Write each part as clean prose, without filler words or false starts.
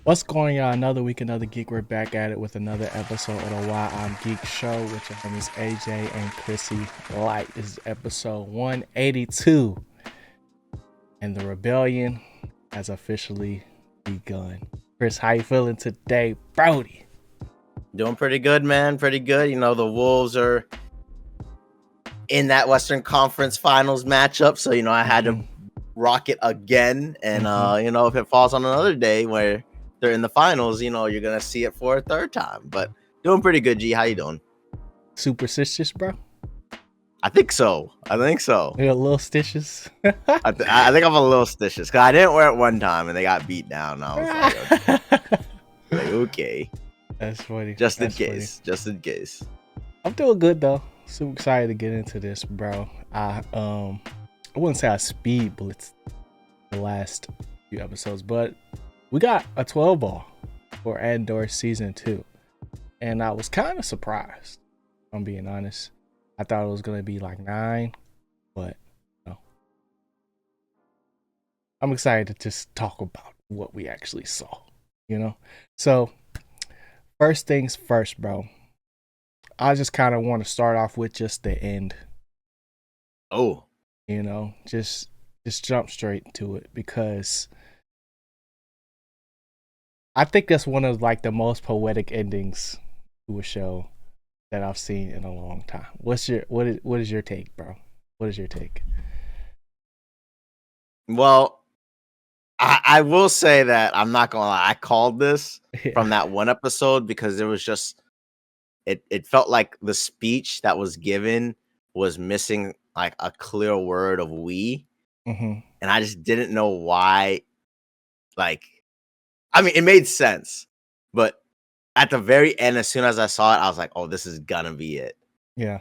What's going on? Another week, another geek. We're back at it with another episode of the Why I'm Geek show with your homies AJ and ChrisyLite. This is episode 182, and the rebellion has officially begun. Chris, how you feeling today, Brody? Doing pretty good, man. Pretty good. You know, the Wolves are in that Western Conference Finals matchup, so I had to rock it again. And if it falls on another day where they're in the finals, you're gonna see it for a third time. But doing pretty good, G. How you doing? Superstitious, bro? I think so. You got little stitches? I think I'm a little stitious because I didn't wear it one time and they got beat down. And I was like, okay. That's funny. Just in case. I'm doing good though. Super excited to get into this, bro. I wouldn't say I speed blitz the last few episodes, but we got a 12 ball for Andor season 2, and I was kind of surprised. If I'm being honest. I thought it was gonna be like 9, but no. I'm excited to just talk about what we actually saw. So first things first, bro. I just kind of want to start off with just the end. Oh, Just jump straight to it because I think that's one of like the most poetic endings to a show that I've seen in a long time. What is your take, bro? What is your take? well, I will say that I'm not gonna lie. I called this from that one episode because it was just it felt like the speech that was given was missing like a clear word of we, Mm-hmm. and I just didn't know why. Like, I mean, it made sense, but at the very end, as soon as I saw it, I was like, "Oh, this is gonna be it." Yeah.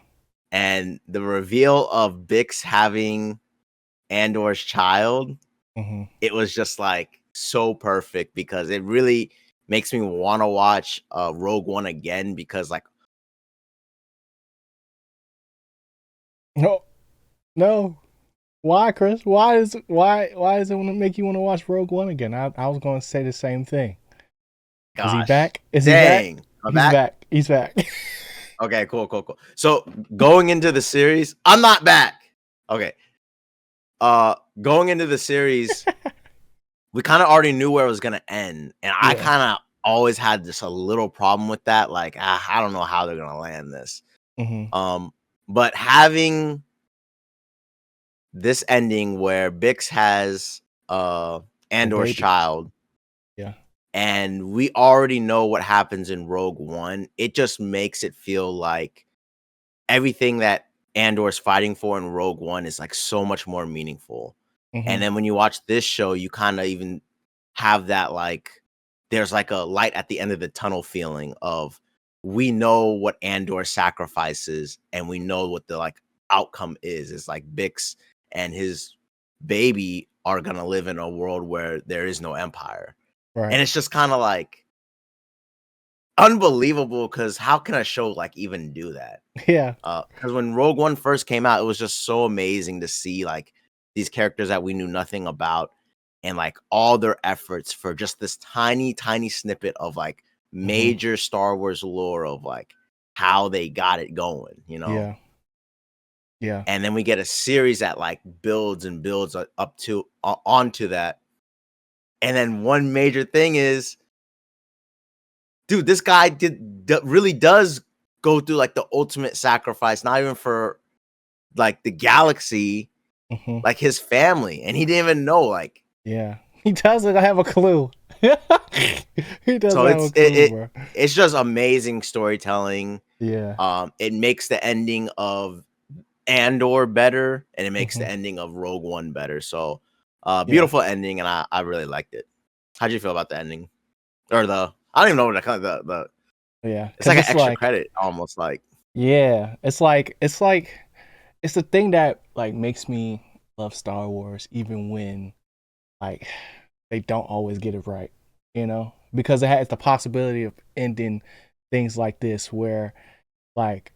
And the reveal of Bix having Andor's child, Mm-hmm. it was just like so perfect because it really makes me want to watch Rogue One again because like No, no. Why, Chris? Why does it want to make you want to watch Rogue One again? I was going to say the same thing. Is he gosh, back? Is he dang, back? I'm He's back. back. He's back. Okay, cool. So going into the series, I'm not back. Okay. Going into the series, we kind of already knew where it was gonna end, and I Yeah. kind of always had just a little problem with that. Like, I don't know how they're gonna land this. Mm-hmm. But having this ending where Bix has The Andor's baby. child, Yeah. and we already know what happens in Rogue One, it just makes it feel like everything that Andor's fighting for in Rogue One is like so much more meaningful. And Mm-hmm. then when you watch this show, you kind of even have that like there's like a light at the end of the tunnel feeling of we know what Andor sacrifices and we know what the like outcome is. It's like Bix and his baby are gonna live in a world where there is no empire. Right. And it's just kind of like unbelievable because how can a show like even do that? Yeah. Because when Rogue One first came out, it was just so amazing to see like these characters that we knew nothing about and like all their efforts for just this tiny snippet of like Mm-hmm. major Star Wars lore of like how they got it going. Yeah. Yeah. And then we get a series that like builds and builds up to onto that. And then one major thing is, dude, this guy really does go through like the ultimate sacrifice, not even for like the galaxy, Mm-hmm. like his family, and he didn't even know. Like, Yeah. He doesn't have a clue. He doesn't so have a it's clue, bro. it's just amazing storytelling. Yeah. It makes the ending of Andor better, and it makes Mm-hmm. the ending of Rogue One better. So, Yeah. beautiful ending, and I really liked it. How'd you feel about the ending, or the I don't even know what to call it, the Yeah. it's Because like an it's extra like, credit almost like yeah, it's the thing that like makes me love Star Wars, even when like they don't always get it right, because it has the possibility of ending things like this, where like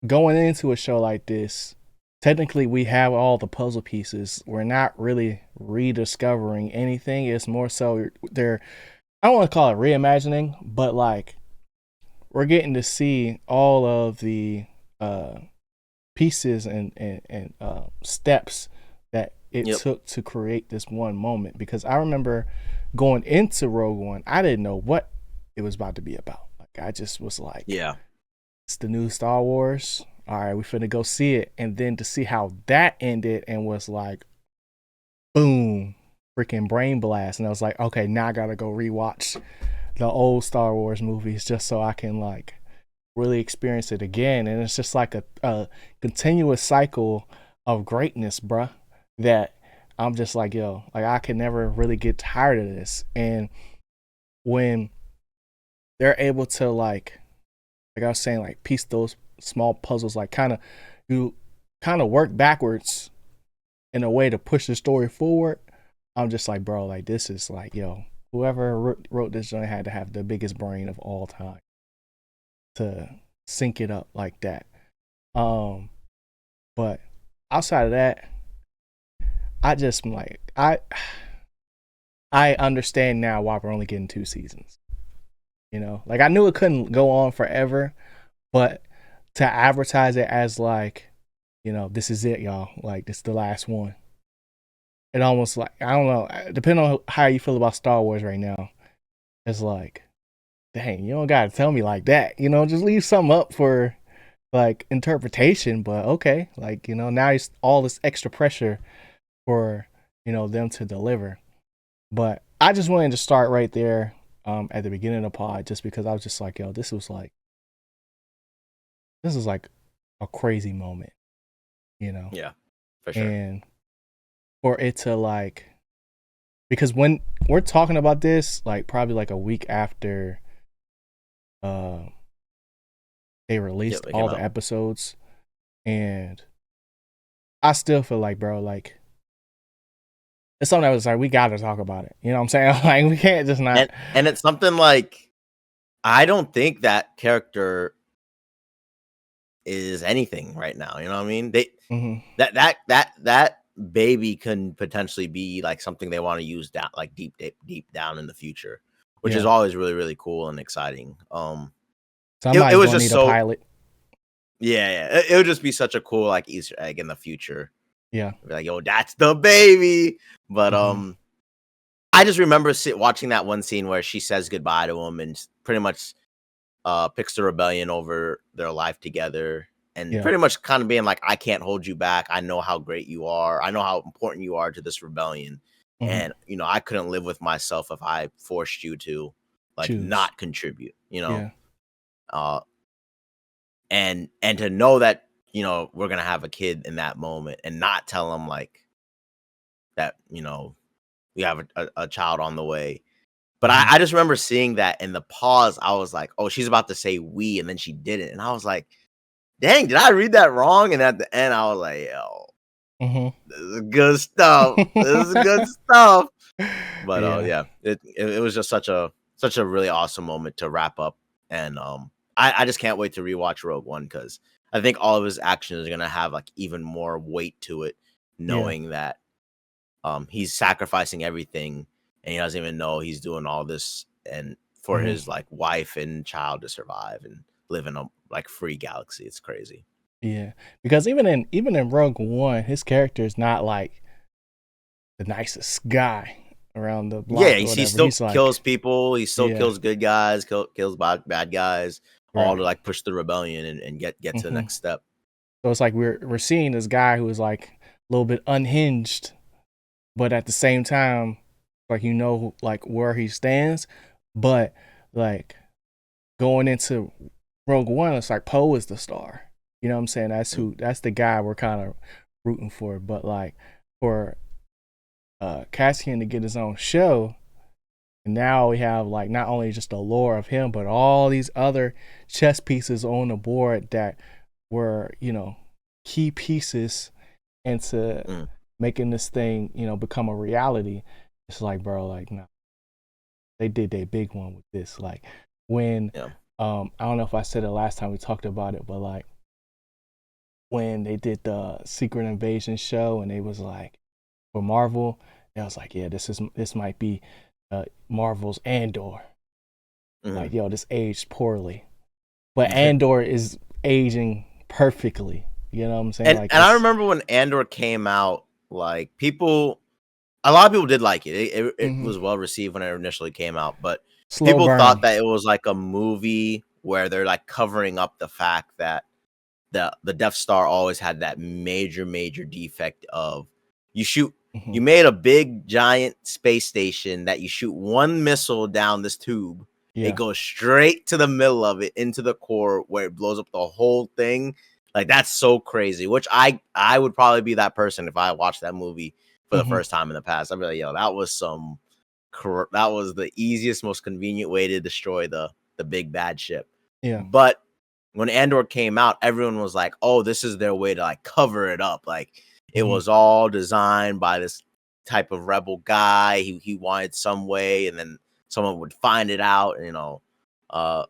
going into a show like this, technically we have all the puzzle pieces. We're not really rediscovering anything. It's more so they're I don't want to call it reimagining, but like we're getting to see all of the uh pieces and steps that it Yep. took to create this one moment. Because I remember going into Rogue One, I didn't know what it was about to be about. Like I just was like, Yeah. it's the new Star Wars. All right, we finna go see it. And then to see how that ended and was like, boom, freaking brain blast. And I was like, okay, now I gotta go rewatch the old Star Wars movies just so I can like really experience it again. And it's just like a continuous cycle of greatness, bruh, that I'm just like, yo, like I can never really get tired of this. And when they're able to like I was saying, like piece those small puzzles, like you kind of work backwards in a way to push the story forward. I'm just like, bro, like this is like, yo, whoever wrote this joint had to have the biggest brain of all time to sync it up like that. Um, but outside of that, I just like I understand now why we're only getting 2 seasons. You know, like I knew it couldn't go on forever, but to advertise it as like, you know, this is it, y'all. Like this is the last one. It almost like I don't know. Depending on how you feel about Star Wars right now, it's like, dang, you don't gotta tell me like that. You know, just leave something up for like interpretation. But okay, like you know, now it's all this extra pressure for them to deliver. But I just wanted to start right there at the beginning of the pod, just because I was just like, yo, this is like a crazy moment, you know, Yeah. For sure. and for it to like because when we're talking about this, like probably like a week after uh they Yep. released It came all the out. episodes, and I still feel like, bro, like it's something that was like we gotta talk about it. You know what I'm saying? Like we can't just not. And it's something like I don't think that character is anything right now. You know what I mean? They Mm-hmm. that baby can potentially be like something they want to use down like deep down in the future, which is Yeah, always really really cool and exciting. It somebody's was gonna just need a so pilot. yeah. It would just be such a cool like Easter egg in the future. Yeah. Be like, yo, that's the baby. But Mm-hmm. I just remember watching that one scene where she says goodbye to him and pretty much picks the rebellion over their life together and Yeah. pretty much kind of being like, I can't hold you back. I know how great you are. I know how important you are to this rebellion. Mm-hmm. And, I couldn't live with myself if I forced you to like Choose. not contribute, Yeah. uh, and to know that, we're going to have a kid in that moment and not tell him like that, we have a child on the way. But I, Mm-hmm. I just remember seeing that in the pause. I was like, oh, she's about to say we, and then she didn't. And I was like, dang, did I read that wrong? And at the end, I was like, yo, Mm-hmm. this is good stuff. This is good stuff. But Yeah. yeah, it was just such a really awesome moment to wrap up. And I just can't wait to rewatch Rogue One because I think all of his actions are gonna have like even more weight to it, Yeah. knowing that he's sacrificing everything and he doesn't even know he's doing all this and for Mm-hmm. his like wife and child to survive and live in a like free galaxy. It's crazy. Yeah. Because even in Rogue One, his character is not like the nicest guy around the Yeah, block or he whatever. still He's like, kills people. He still yeah, kills good guys, kills bad guys, all to right. like push the rebellion and get to the Mm-hmm. next step. So it's like we're seeing this guy who is like a little bit unhinged, but at the same time, like like where he stands. But like going into Rogue One, it's like Poe is the star. You know what I'm saying? Mm, That's the guy we're kind of rooting for. But like for Cassian to get his own show, and now we have like not only just the lore of him, but all these other chess pieces on the board that were, key pieces into mm, making this thing, become a reality. It's like, bro, like, no, they did their big one with this. Like, when, yeah. I don't know if I said it last time we talked about it, but like, when they did the Secret Invasion show and they was like, for Marvel, I was like, yeah, this might be Marvel's Andor. Mhm. Like, yo, this aged poorly, but Yeah. Andor is aging perfectly. You know what I'm saying? And Like, I it's remember when Andor came out, like people, a lot of people did like it. It mhm. was well received when it initially came out, but Slow people thought burn. that it was like a movie where they're like covering up the fact that the Death Star always had that major defect of you shoot Hmm. you made a big giant space station that you shoot one missile down this tube. It Yeah. goes straight to the middle of it into the core where it blows up the whole thing. Like that's so crazy. Which I would probably be that person if I watched that movie for the Hmm. first time in the past. I'd be like, yo, that was that was the easiest, most convenient way to destroy the big bad ship. Yeah. But when Andor came out, everyone was like, "Oh, this is their way to like cover it up." Like it Hmm. was all designed by this type of rebel guy. He wanted some way, and then someone would find it out. Uh,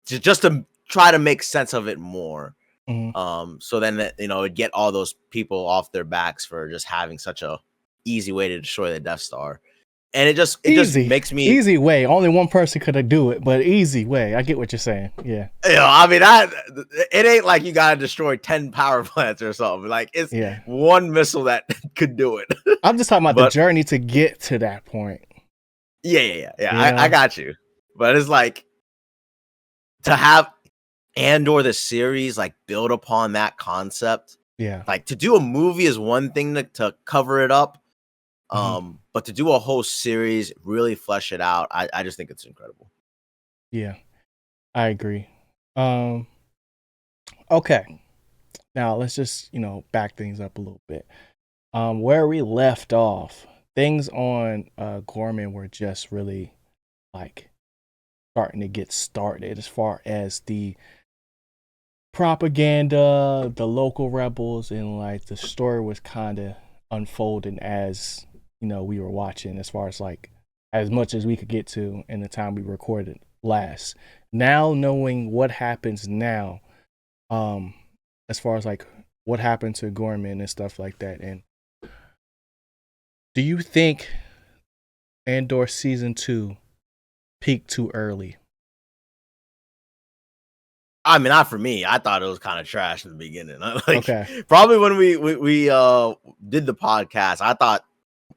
just to try to make sense of it more. Hmm. So then it'd get all those people off their backs for just having such a easy way to destroy the Death Star. And it just Easy, makes me, easy way. Only one person could do it, but easy way. I get what you're saying. Yeah. I mean, that it ain't like you gotta destroy 10 power plants or something. Like it's Yeah. one missile that could do it. I'm just talking about the But journey to get to that point. yeah. You I know? got you. But it's like to have Andor the series like build upon that concept. Yeah. Like to do a movie is one thing to cover it up. Hmm. But to do a whole series, really flesh it out, I just think it's incredible. Yeah. I agree. Um. Okay. Now let's just back things up a little bit. Where we left off, things on Gorman were just really like starting to get started as far as the propaganda, the local rebels, and like the story was kind of unfolding as we were watching, as far as like as much as we could get to in the time we recorded last. Now knowing what happens now, um, as far as like what happened to Gorman and stuff like that, and do you think Andor season 2 peaked too early? I mean, not for me. I thought it was kind of trash in the beginning. Like Okay. probably when we did the podcast, I thought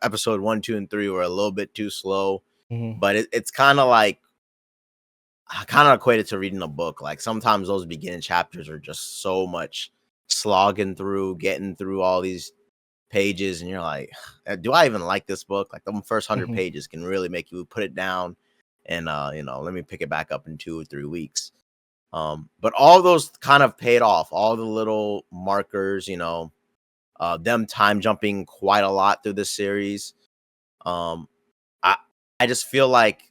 episode 1, 2, and 3 were a little bit too slow. Hmm. But it's kind of like I kind of equate it to reading a book. Like sometimes those beginning chapters are just so much slogging through, getting through all these pages, and you're like, do I even like this book? Like the first 100 Hmm. pages can really make you put it down and let me pick it back up in 2 or 3 weeks. But all those kind of paid off, all the little markers, them time jumping quite a lot through this series. Um, I I just feel like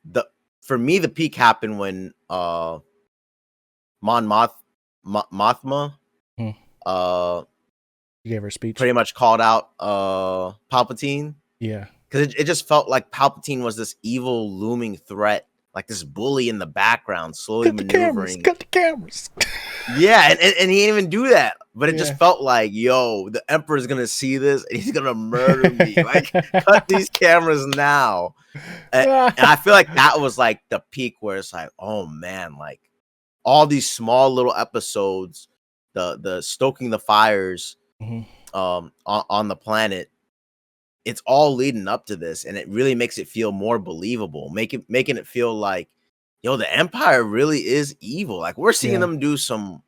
the for me the peak happened when Mon Mothma You uh gave her a speech. pretty much called out Palpatine, Yeah. because it just felt like Palpatine was this evil looming threat, like this bully in the background, slowly Cut the cameras. maneuvering. Cut the cameras. Yeah, and he didn't even do that. But it just Yeah. felt like, yo, the Emperor's gonna see this and he's gonna murder me. Like, cut these cameras now. And I feel like that was like the peak where it's like, oh man, like all these small little episodes, the stoking the fires Mhm. on the planet, it's all leading up to this, and it really makes it feel more believable, making it feel like, yo, the Empire really is evil. Like we're seeing Yeah. them do some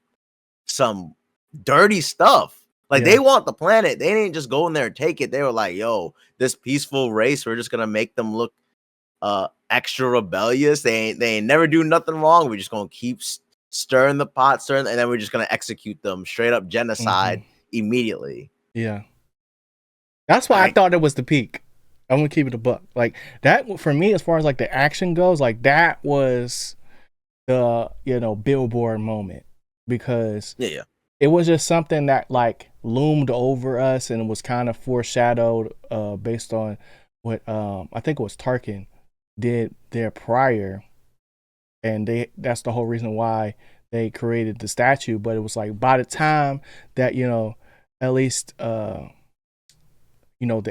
dirty stuff. Like they Yeah. want the planet. They didn't just go in there and take it. They were like, yo, this peaceful race, we're just gonna make them look extra rebellious. They ain't never do nothing wrong. We're just gonna keep stirring the pot, and then we're just gonna execute them straight up Mhm. genocide immediately. Yeah. That's why I Like, thought it was the peak. I'm gonna keep it a buck. Like that for me, as far as like the action goes, like that was the billboard moment, because yeah. it was just something that like loomed over us, and it was kind of foreshadowed based on what I think it was Tarkin did there prior, and that's the whole reason why they created the statue. But it was like by the time that at least the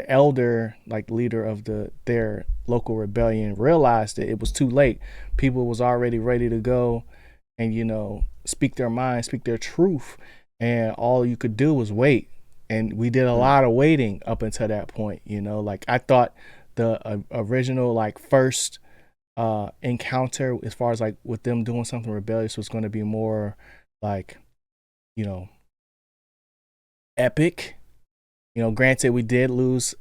elder like leader of their local rebellion realized that it was too late. People was already ready to go and, you know, speak their mind, speak their truth. And all you could do was wait. And we did a lot of waiting up until that point, you know. Like, I thought the original, like, first encounter, as far as like with them doing something rebellious, was going to be more like, you know, epic. You know, granted, we did lose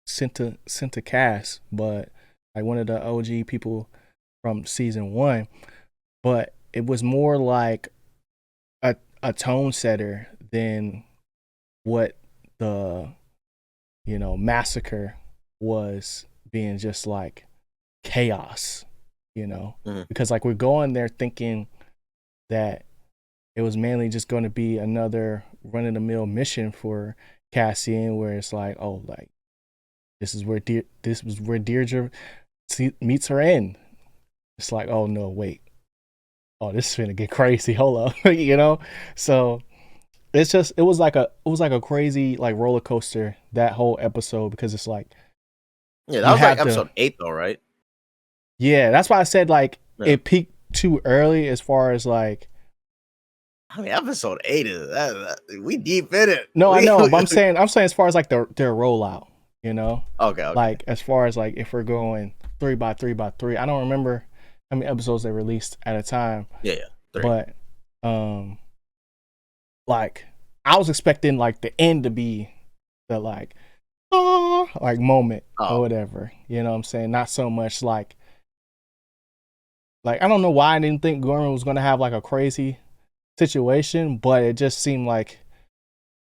Senta Cass, but like one of the OG people from season 1. But it was more like a tone setter than what the, you know, massacre was, being just like chaos, you know. Because like we're going there thinking that it was mainly just going to be another run-of-the-mill mission for Cassian, where it's like, oh, like this was where Deirdre meets her end. It's like, oh no, wait, oh, this is gonna get crazy. Hold up, you know. So it was like a crazy like roller coaster, that whole episode, because it's like, yeah, that was like episode 8 though, right? Yeah, that's why I said like it peaked too early, as far as like. I mean, episode 8 is we deep in it. No, I know, but I'm saying as far as like their rollout, you know. Okay. Like as far as like if we're going 3 by 3 by 3, I don't remember how many episodes they released at a time. Yeah, 3. But like I was expecting like the end to be the like moment or whatever. You know what I'm saying? Not so much like I don't know why I didn't think Gorman was gonna have like a crazy situation, but it just seemed like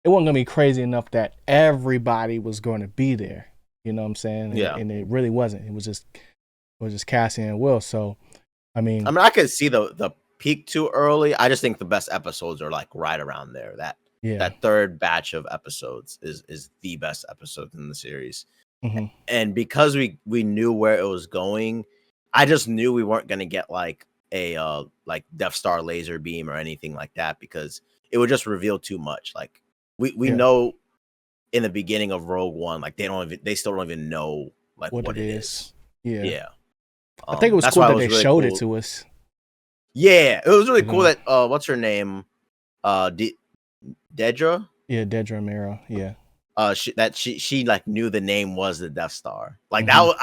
it wasn't gonna be crazy enough that everybody was going to be there. You know what I'm saying? Yeah. And it really wasn't. It was just Cassie and Will. So I mean, I could see the peak too early. I just think the best episodes are like right around there. That third batch of episodes is the best episode in the series. And because we knew where it was going, I just knew we weren't gonna get like a like Death Star laser beam or anything like that, because it would just reveal too much. Like we know in the beginning of Rogue One, like they still don't even know like what it is. Yeah. I think it was cool that they really showed it to us. Yeah, it was really cool that what's her name? Dedra? Yeah, Dedra Mero. Yeah. She like knew the name was the Death Star. Like that was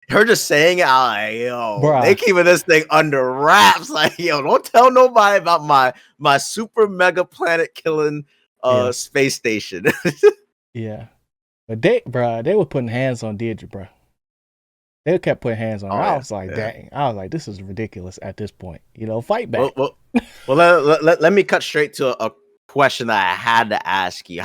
her just saying it. I like, yo, bruh, they keeping this thing under wraps. Like, yo, don't tell nobody about my super mega planet killing space station. Yeah, but they were putting hands on Deirdre, bro. They kept putting hands on her. I was like, dang. I was like, this is ridiculous at this point. You know, fight back. Well, let me cut straight to a question that I had to ask you.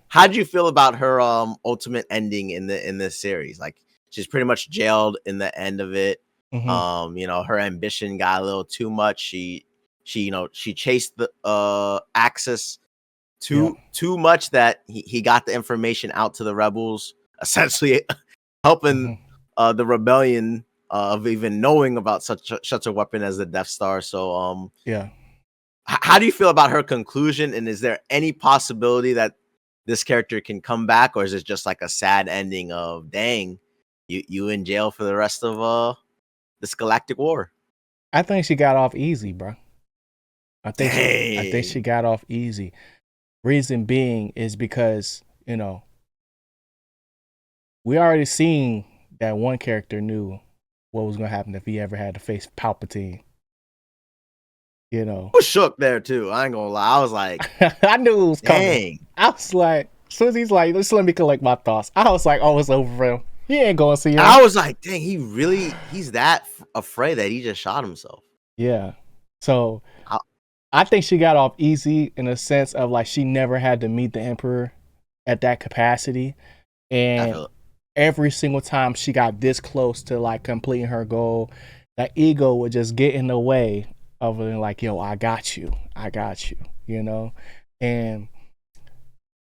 How'd you feel about her ultimate ending in this series? Like, she's pretty much jailed in the end of it. You know, her ambition got a little too much. She chased the Axis too much, that he got the information out to the rebels, essentially helping the rebellion of even knowing about such a weapon as the Death Star. So how do you feel about her conclusion, and is there any possibility that this character can come back, or is it just like a sad ending of, dang, you in jail for the rest of this galactic war? I think she got off easy, bro. I think she got off easy. Reason being is because, you know, we already seen that one character knew what was going to happen if he ever had to face Palpatine. You know, I was shook there too. I ain't gonna lie. I was like, I knew it was coming. Dang. I was like, as soon as he's like, just let me collect my thoughts. I was like, oh, it's over for him. He ain't going to see him. I was like, dang, he's that afraid that he just shot himself. Yeah. So I think she got off easy in a sense of like she never had to meet the Emperor at that capacity, and every single time she got this close to like completing her goal, that ego would just get in the way of it, like, yo, I got you, you know. And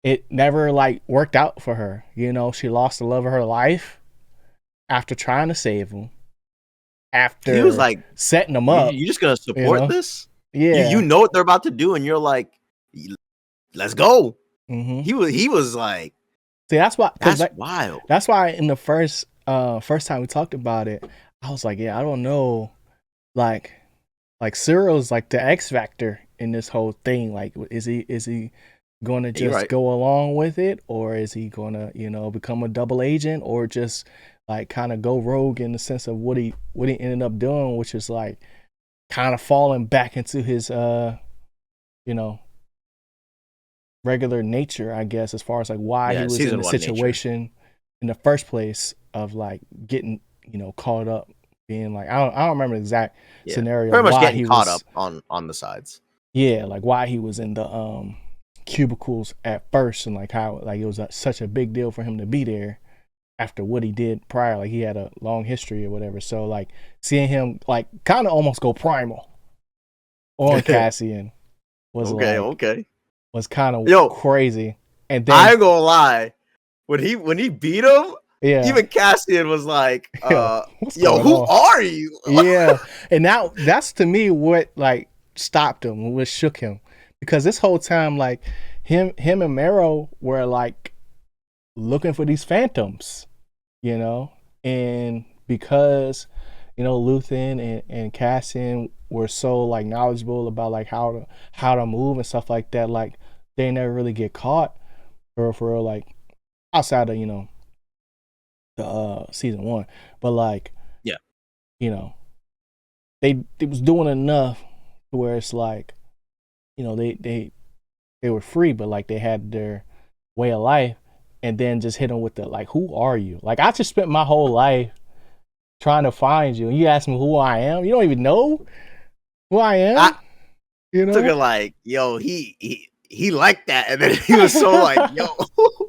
it never like worked out for her, you know. She lost the love of her life after trying to save him, after he was like setting them up. You just gonna support this? Yeah, you know what they're about to do, and you're like, let's go. Mm-hmm. He was like, see, that's why, that's wild. That's why in the first first time we talked about it, I was like, yeah, I don't know, like Cyril's like the X factor in this whole thing. Like, is he going to Yeah, you're just right. go along with it, or is he going to become a double agent, or just like kind of go rogue in the sense of what he ended up doing, which is like kind of falling back into his you know regular nature, I guess, as far as like why he Yeah, was in season the one nature. situation in the first place of like getting caught up, being like I don't remember the exact Yeah, scenario pretty much why getting he caught was, up on the sides. yeah, like why he was in the cubicles at first, and like how like it was such a big deal for him to be there after what he did prior. Like he had a long history or whatever. So like seeing him like kind of almost go primal on Cassian was Okay, like okay. was kind of Yo, crazy. And I then ain't gonna lie. When he beat him, yeah, even Cassian was like, yo, what's yo, going who on? are you? Yeah, and now that's to me what like stopped him, what shook him, because this whole time like him and Mero were like looking for these phantoms, you know, and because Luthen and Cassian were so like knowledgeable about like how to move and stuff like that, like they never really get caught for real, like outside of the season one, but like Yeah. you know they was doing enough to where it's like they were free, but like they had their way of life, and then just hit them with the like, who are you? Like I just spent my whole life trying to find you, and you ask me who I am. You don't even know who I I am. You took know? it like, yo, he liked that, and then he was so like, yo,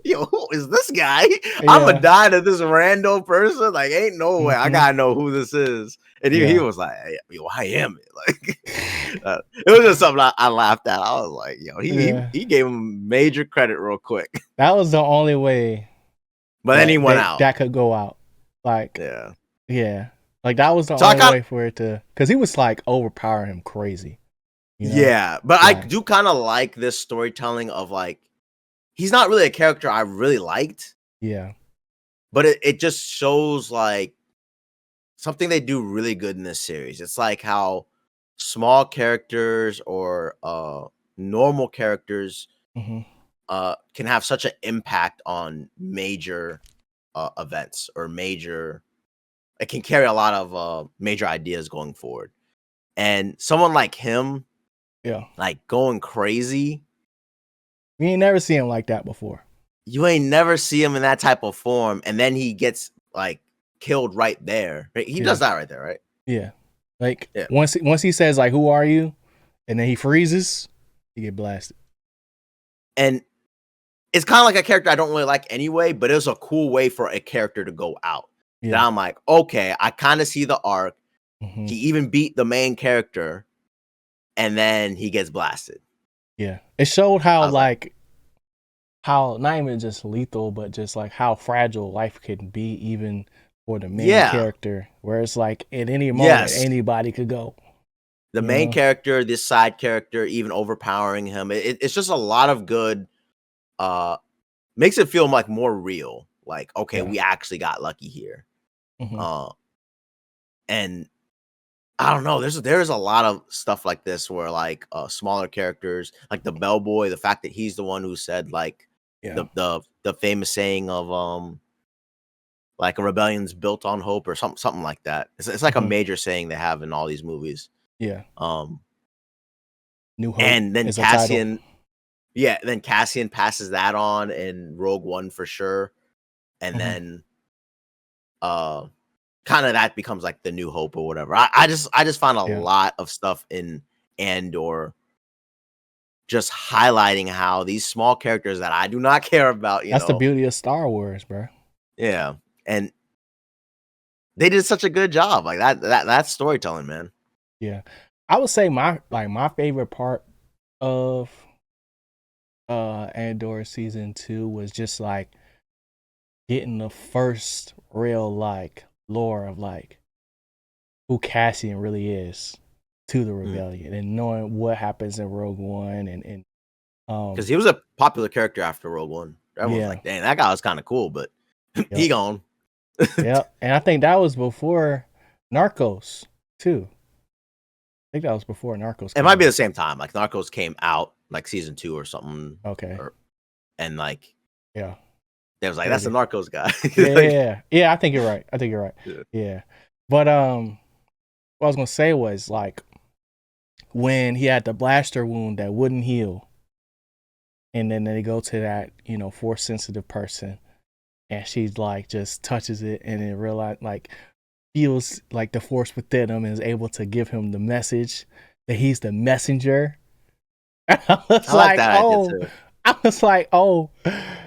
yo, who is this guy? I'm a Yeah. die to this random person. Like, ain't no way. I Hmm. gotta know who this is. And he Yeah. was like, hey, yo, I am it. Like, it was just something I laughed at. I was like, yo, Yeah. he gave him major credit real quick, That was the only way but then he that went they out. that could go out. Like, Yeah. yeah. Like that was the So I only kind way for it to, because he was like overpowering him crazy. You know? Yeah, but I Like, do kind of like this storytelling of like he's not really a character I really liked, yeah. but it just shows like something they do really good in this series. It's like how small characters or normal characters Hmm. can have such an impact on major events or major it can carry a lot of major ideas going forward. And someone like him Yeah. like going crazy, We ain't never seen him like that before. you ain't never see him in that type of form, and then he gets like killed right there. Right? He does Yeah. that right there, right? Yeah. Like Yeah. once he says like, who are you? And then he freezes, he get blasted. And it's kind of like a character I don't really like anyway, but it was a cool way for a character to go out. That Yeah. I'm like, okay, I kind of see the arc. Hmm. He even beat the main character, and then he gets blasted. Yeah. It showed I how was like, like how not even just lethal, but just like how fragile life can be, even for the main yeah, character, where it's like at any moment yes, anybody could go. the You main know? character, this side character, even overpowering him. It's just a lot of good. Uh, Makes it feel like more real. Like, okay, Yeah. we actually got lucky here. Hmm. Uh, and I don't know. There's a lot of stuff like this where like smaller characters, like the bellboy, the fact that he's the one who said like Yeah. the famous saying of like a rebellion's built on hope or something like that. It's like a Hmm. major saying they have in all these movies. Yeah. Um New Hope and then is a title. Cassian passes that on in Rogue One for sure. And Hmm. then uh kind of that becomes like the new hope or whatever. I just found a Yeah. lot of stuff in Andor just highlighting how these small characters that I do not care about, That's the beauty of Star Wars, bro. yeah, and they did such a good job, like that's storytelling, man. Yeah. I would say my favorite part of Andor season 2 was just like getting the first real like lore of like who Cassian really is to the Mm. rebellion, and knowing what happens in Rogue One, and Because he was a popular character after Rogue One. Everyone's yeah, like, dang, that guy was kind of cool, but he yep. gone. Yeah, and I think that was before Narcos too. I think that was before Narcos It came might be the out. same time. Like Narcos came out like season 2 or something, Okay. or and like Yeah. they was like, that's the Maybe. Narcos guy. Yeah, yeah, Like, yeah. Yeah, I think you're right. I think you're right. yeah. Yeah. But what I was gonna say was like when he had the blaster wound that wouldn't heal, and then they go to that, force sensitive person, and she's like just touches it and then realize like feels like the force within him and is able to give him the message that he's the messenger. I was I like like, that idea oh, too. I was like, oh,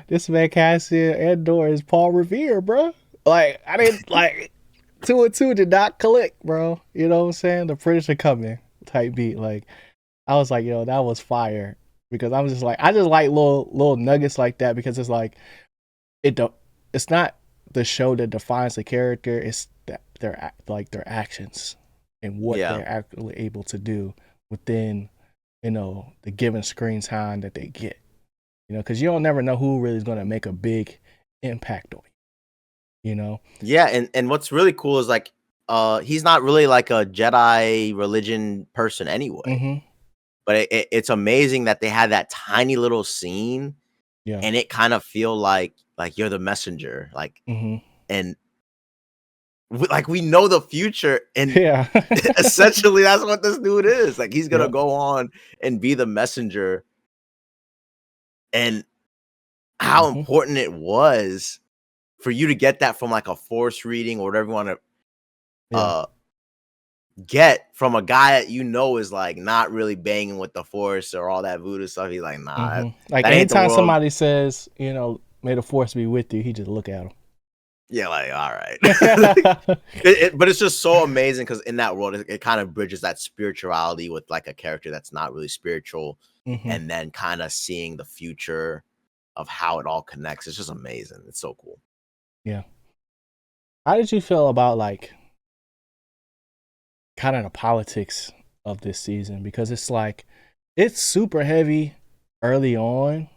this man Cassian Andor is Paul Revere, bro. Like, I didn't like 2 and 2 did not click, bro. You know what I'm saying? The British are coming type beat. Like, I was like, that was fire because I was just like, I just like little nuggets like that because it's like it don't. It's not the show that defines the character. It's that their actions and what Yeah. they're actually able to do within the given screen time that they get. Because you don't never know who really is going to make a big impact on you. Yeah, and what's really cool is like he's not really like a Jedi religion person anyway. Mm-hmm. But it's amazing that they had that tiny little scene Yeah. and it kind of feel like you're the messenger, like, Mm-hmm. and like we know the future, and Yeah. essentially that's what this dude is. Like he's gonna Yep. go on and be the messenger, and how Mm-hmm. important it was for you to get that from like a force reading or whatever you want to Yeah. uh get from a guy that is like not really banging with the force or all that voodoo stuff. He's like, nah, Mm-hmm. Like that ain't the anytime world. somebody says, may the force be with you, he just look at Yeah, like, all right. him. But it's just so amazing because in that world, it kind of bridges that spirituality with like a character that's not really spiritual, Mm-hmm. and then kind of seeing the future of how it all connects. It's just amazing. It's so cool. Yeah. How did you feel about like kind of the politics of this season? Because it's like it's super heavy early on, as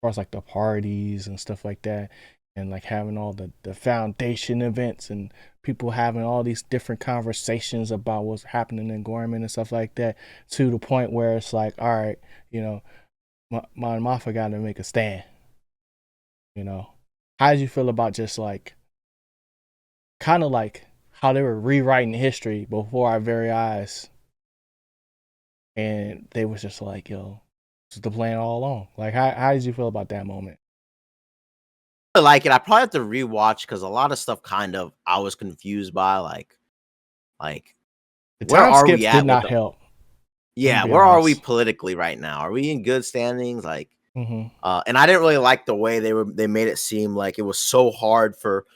far as like the parties and stuff like that, and like having all the foundation events and people having all these different conversations about what's happening in Gorman and stuff like that, to the point where it's like, all right, my Moffat got to make a stand. How did you feel about just like kind of like how they were rewriting history before our very eyes, and they was just like, yo, this is the plan all along. Like, how did you feel about that moment? I like it. I probably have to rewatch because a lot of stuff kind of I was confused by, like The where time are we skips did at with not the help. I'm gonna yeah, be where are we honest. politically right now? Are we in good standings? Like, Mm-hmm. and I didn't really like the way they made it seem like it was so hard for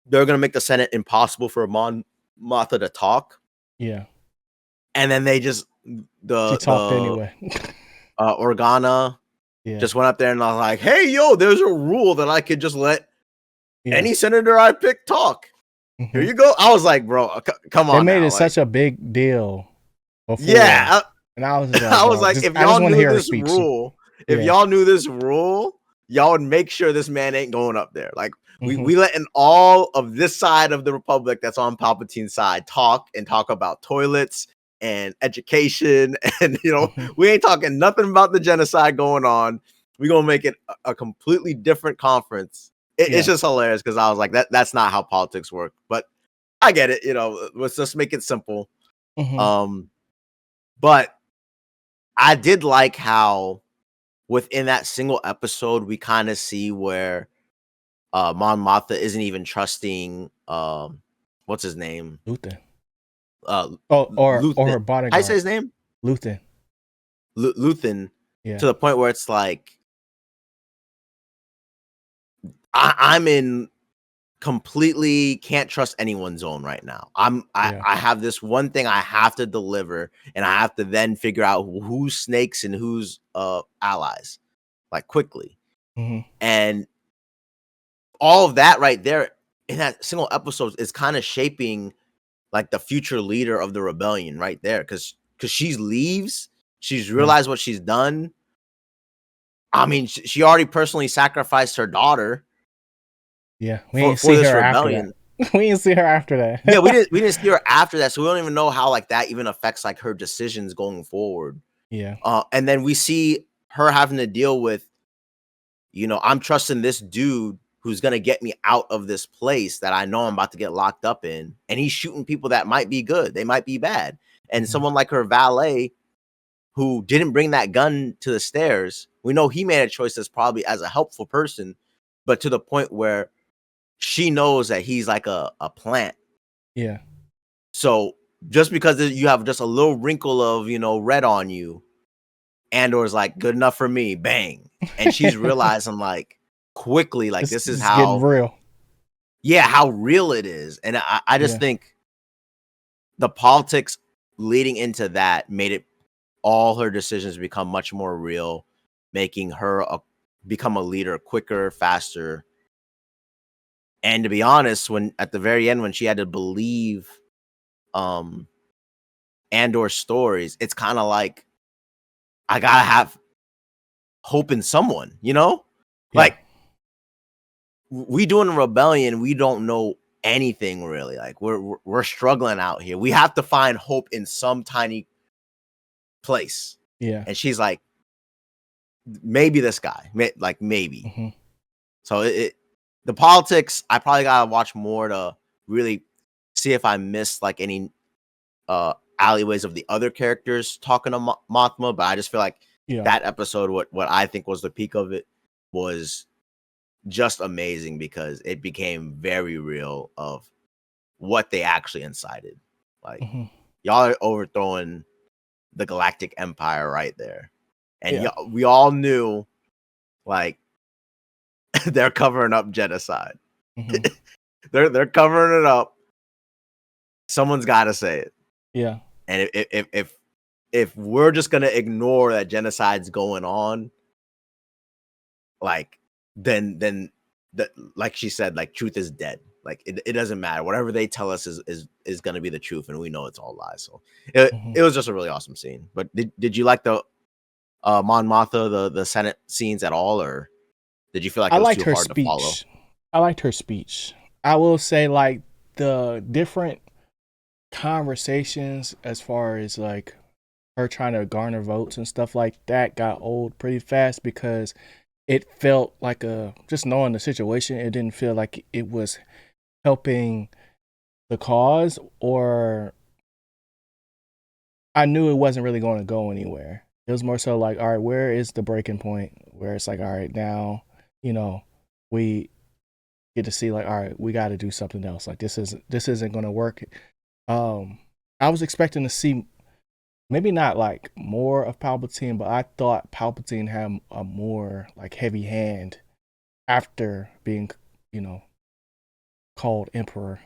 they're gonna make the Senate impossible for Mon Martha to talk, Yeah, and then they just she talked the anyway. Organa Yeah. just went up there and I was like, hey yo, there's a rule that I could just let Yeah. any senator I pick talk. Here Mm-hmm. you go. I was like, bro, come They on made now, it like, such a big deal before, yeah. and I was just like, I was bro, like, just if I just y'all want to knew hear her this speech. rule, Yeah. y'all would make sure this man ain't going up there. Like Mm-hmm. we letting all of this side of the republic that's on Palpatine's side talk about toilets and education, and Mm-hmm. we ain't talking nothing about the genocide going on. We gonna make it a completely different conference. It's Yeah. just hilarious because I was like, that's not how politics work, but I get it. Let's just make it simple. Mm-hmm. Um, but I did like how within that single episode we kind of see where Mon Mothma isn't even trusting what's his name? Luthen. Uh Oh, or Luthen. her How you say bodyguard, his name? Luthen. Luthen, Yeah. to the point where it's like I'm in completely can't trust anyone's zone right now. Yeah. I have this one thing I have to deliver, and I have to then figure out who's snakes and who's allies, like quickly. Mm-hmm. And all of that right there in that single episode is kind of shaping like the future leader of the rebellion right there, because she leaves, she's Yeah. realized what she's done. I mean, she already personally sacrificed her daughter, Yeah, we for ain't see this her after that. rebellion. We didn't see her after Yeah, that. we didn't see her after that, so we don't even know how like that even affects like her decisions going forward. Yeah. And then we see her having to deal with, I'm trusting this dude who's gonna get me out of this place that I know I'm about to get locked up in, and he's shooting people that might be good, they might be bad, and Mhm. someone like her valet who didn't bring that gun to the stairs, we know he made a choice that's probably as a helpful person, but to the point where she knows that he's like a plant. Yeah. So just because you have just a little wrinkle of, red on you, Andor's like, good enough for me, bang. And she's realizing like quickly, like this is It's getting how, real. yeah, how real it is. And I just Yeah. think the politics leading into that made it all her decisions become much more real, making her become a leader quicker, faster. And to be honest, when at the very end, when she had to believe um Andor's stories, it's kind of like I gotta have hope in someone, Yeah. Like we doing a rebellion, we don't know anything really. Like we're struggling out here. We have to find hope in some tiny place. Yeah. And she's like, maybe this guy, like maybe. Hmm. So the politics, I probably gotta watch more to really see if I missed like any alleyways of the other characters talking to Mothma. But I just feel like Yeah. that episode, what I think was the peak of it, was just amazing because it became very real of what they actually incited. Like Hmm. y'all are overthrowing the Galactic Empire right there, and Yeah. we all knew like they're covering up genocide. Hmm. They're covering it up. Someone's got to say it. Yeah. And if we're just gonna ignore that genocide's going on, like then that, like she said, like truth is dead. Like it doesn't matter. Whatever they tell us is gonna be the truth, and we know it's all lies. So Hmm. it was just a really awesome scene. But did you like the Mon Mothma, the Senate scenes at all, or did you feel like I it was liked too her hard to follow? speech. I liked her speech. I will say, like, the different conversations as far as like her trying to garner votes and stuff like that got old pretty fast because it felt like just knowing the situation, it didn't feel like it was helping the cause, or I knew it wasn't really going to go anywhere. It was more so like, all right, where is the breaking point where it's like, all right, now, you know, we get to see like, all right, we got to do something else. Like this isn't going to work. I was expecting to see maybe not like more of Palpatine, but I thought Palpatine had a more like heavy hand after being, you know, called Emperor,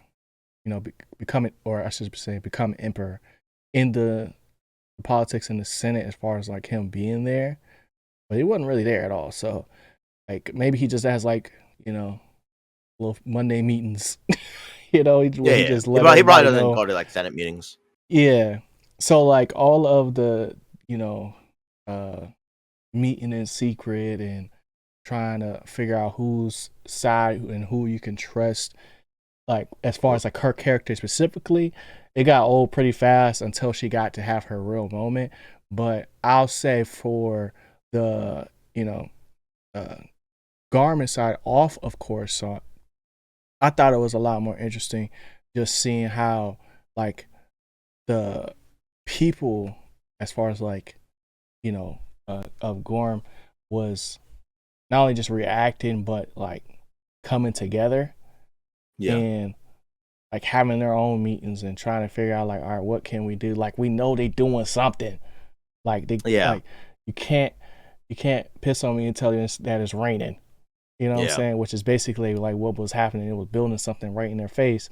becoming, or I should say, become Emperor in the politics in the Senate as far as like him being there, but he wasn't really there at all. So like maybe he just has like, little Monday meetings, where Yeah, he yeah. just let He probably everybody doesn't know. go to like Senate meetings. Yeah. So like all of the, uh meeting in secret and trying to figure out whose side and who you can trust, like as far as like her character specifically, it got old pretty fast until she got to have her real moment. But I'll say for the, uh Garmin side off of course, so I thought it was a lot more interesting just seeing how like the people, as far as like, of Gorm, was not only just reacting but like coming together Yeah. and like having their own meetings and trying to figure out like, all right, what can we do? Like we know they doing something. Like they Yeah. like you can't piss on me and tell you that it's raining. You know what I'm Yeah. saying? Which is basically like what was happening. It was building something right in their face.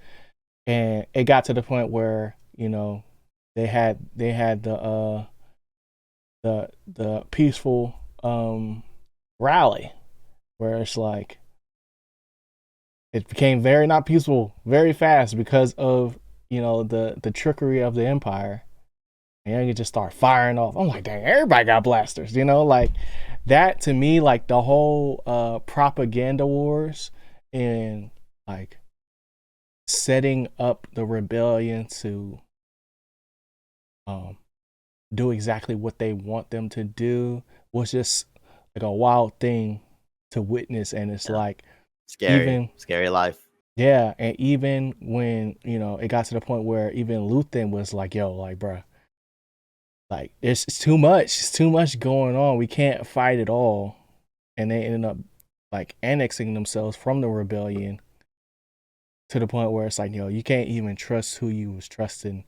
And it got to the point where, they had the peaceful rally where it's like it became very not peaceful very fast because of the trickery of the Empire, and you just start firing off. I'm like, dang, everybody got blasters, like that. To me, like the whole propaganda wars in like setting up the rebellion to um do exactly what they want them to do was just like a wild thing to witness. And it's Yeah. like Scary. even Scary life. yeah, and even when it got to the point where even Luthen was like, yo, like bruh, like it's too much, it's too much going on, we can't fight it all. And they ended up like annexing themselves from the rebellion to the point where it's like, yo, you can't even trust who you was trusting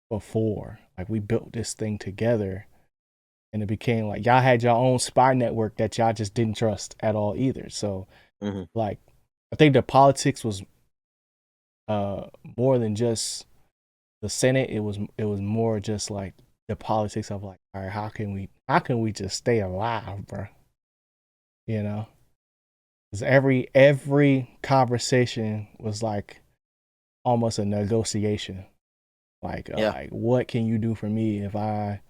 before. Like we built this thing together, and it became like y'all had your own spy network that y'all just didn't trust at all either. So Hmm. like I think the politics was more than just the Senate. It was more just like the politics of like, all right, how can we just stay alive, bro? You know, because every conversation was like almost a negotiation. Yeah. Like what can you do for me if I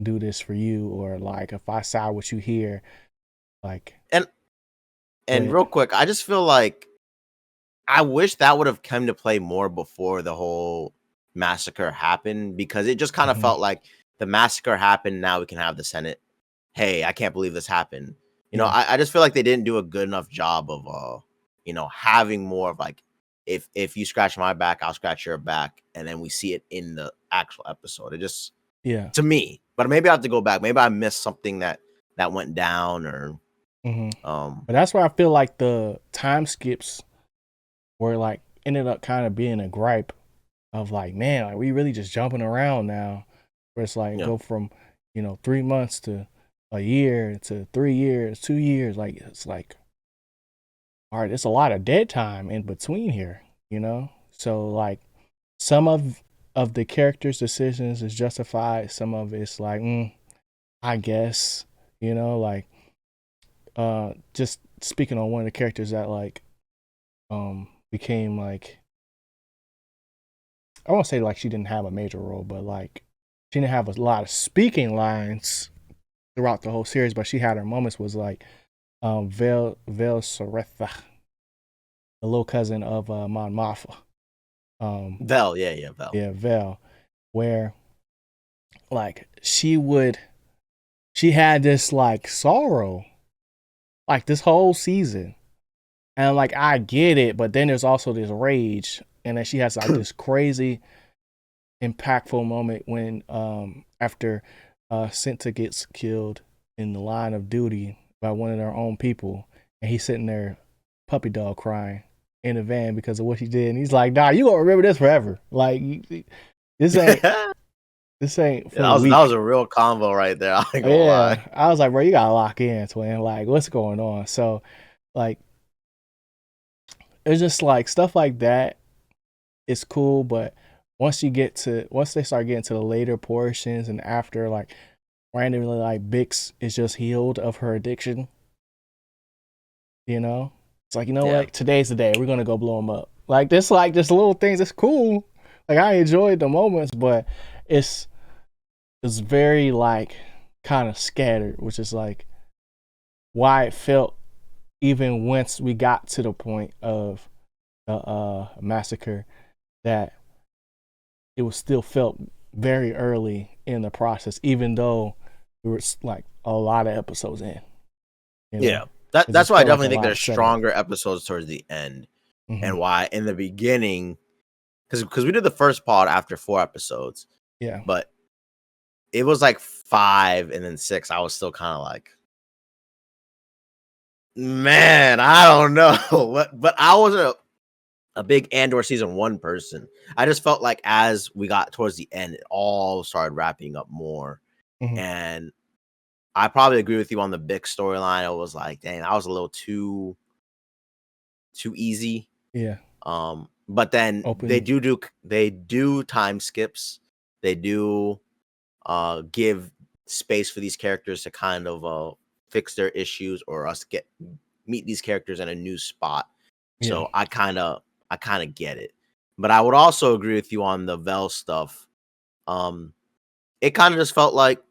do this for you, or like if I side with you here, like And go and ahead. real quick, I just feel like I wish that would have come to play more before the whole massacre happened, because it just kind of Mm-hmm. felt like the massacre happened. Now we can have the Senate. Hey, I can't believe this happened. Yeah. I just feel like they didn't do a good enough job of having more of like, if you scratch my back, I'll scratch your back, and then we see it in the actual episode. It just, Yeah. to me, but maybe I have to go back. Maybe I missed something that went down, or Mm-hmm. um But that's where I feel like the time skips were like ended up kind of being a gripe of like, man, like we really just jumping around now. Where it's like yeah, go from 3 months to a year to 3 years, 2 years. Like it's like, all right, it's a lot of dead time in between here. So like some of the characters' decisions is justified. Some of it's like, I guess, like just speaking on one of the characters that like became like, I won't say like she didn't have a major role, but like she didn't have a lot of speaking lines throughout the whole series, but she had her moments. Was like Vel Soretha, the little cousin of Mon Mothma. Um Vel, yeah, Vel. yeah, Vel, where like she had this like sorrow like this whole season. And like I get it, but then there's also this rage, and then she has like this crazy impactful moment when after Senta gets killed in the line of duty by one of their own people, and he's sitting there puppy dog crying in the van because of what he did, and he's like, "Nah, you gonna remember this forever. Like this ain't Yeah, this ain't for that the was weak." a real convo right there. I ain't gonna lie. Yeah, I was like, bro, you gotta lock in, twin. Like, what's going on? So, like, it's just like stuff like that is cool, but once they start getting to the later portions and after like randomly like Bix is just healed of her addiction, it's like, Yeah, what, today's the day, we're gonna go blow him up. Like this little things, it's cool. Like I enjoyed the moments, but it's it's very like kind of scattered, which is like why it felt even once we got to the point of the massacre, that it was still felt very early in the process, even though we were like a lot of episodes in. You know, yeah. That it that's just why I felt like a definitely think lot there's of setup. stronger episodes towards the end, Mm-hmm. and why in the beginning, because we did the first pod after 4 episodes, Yeah, but it was like 5 and then 6. I was still kind of like, man, I don't know. But I wasn't a big Andor season 1 person. I just felt like as we got towards the end, it all started wrapping up more. mm-hmm. And I probably agree with you on the big storyline. I was like, dang, that was a little too easy. Yeah. But then Open. they do time skips. They do give space for these characters to kind of fix their issues, or us get meet these characters in a new spot. Yeah, So I kind of get it. But I would also agree with you on the Vel stuff. Um, it kind of just felt like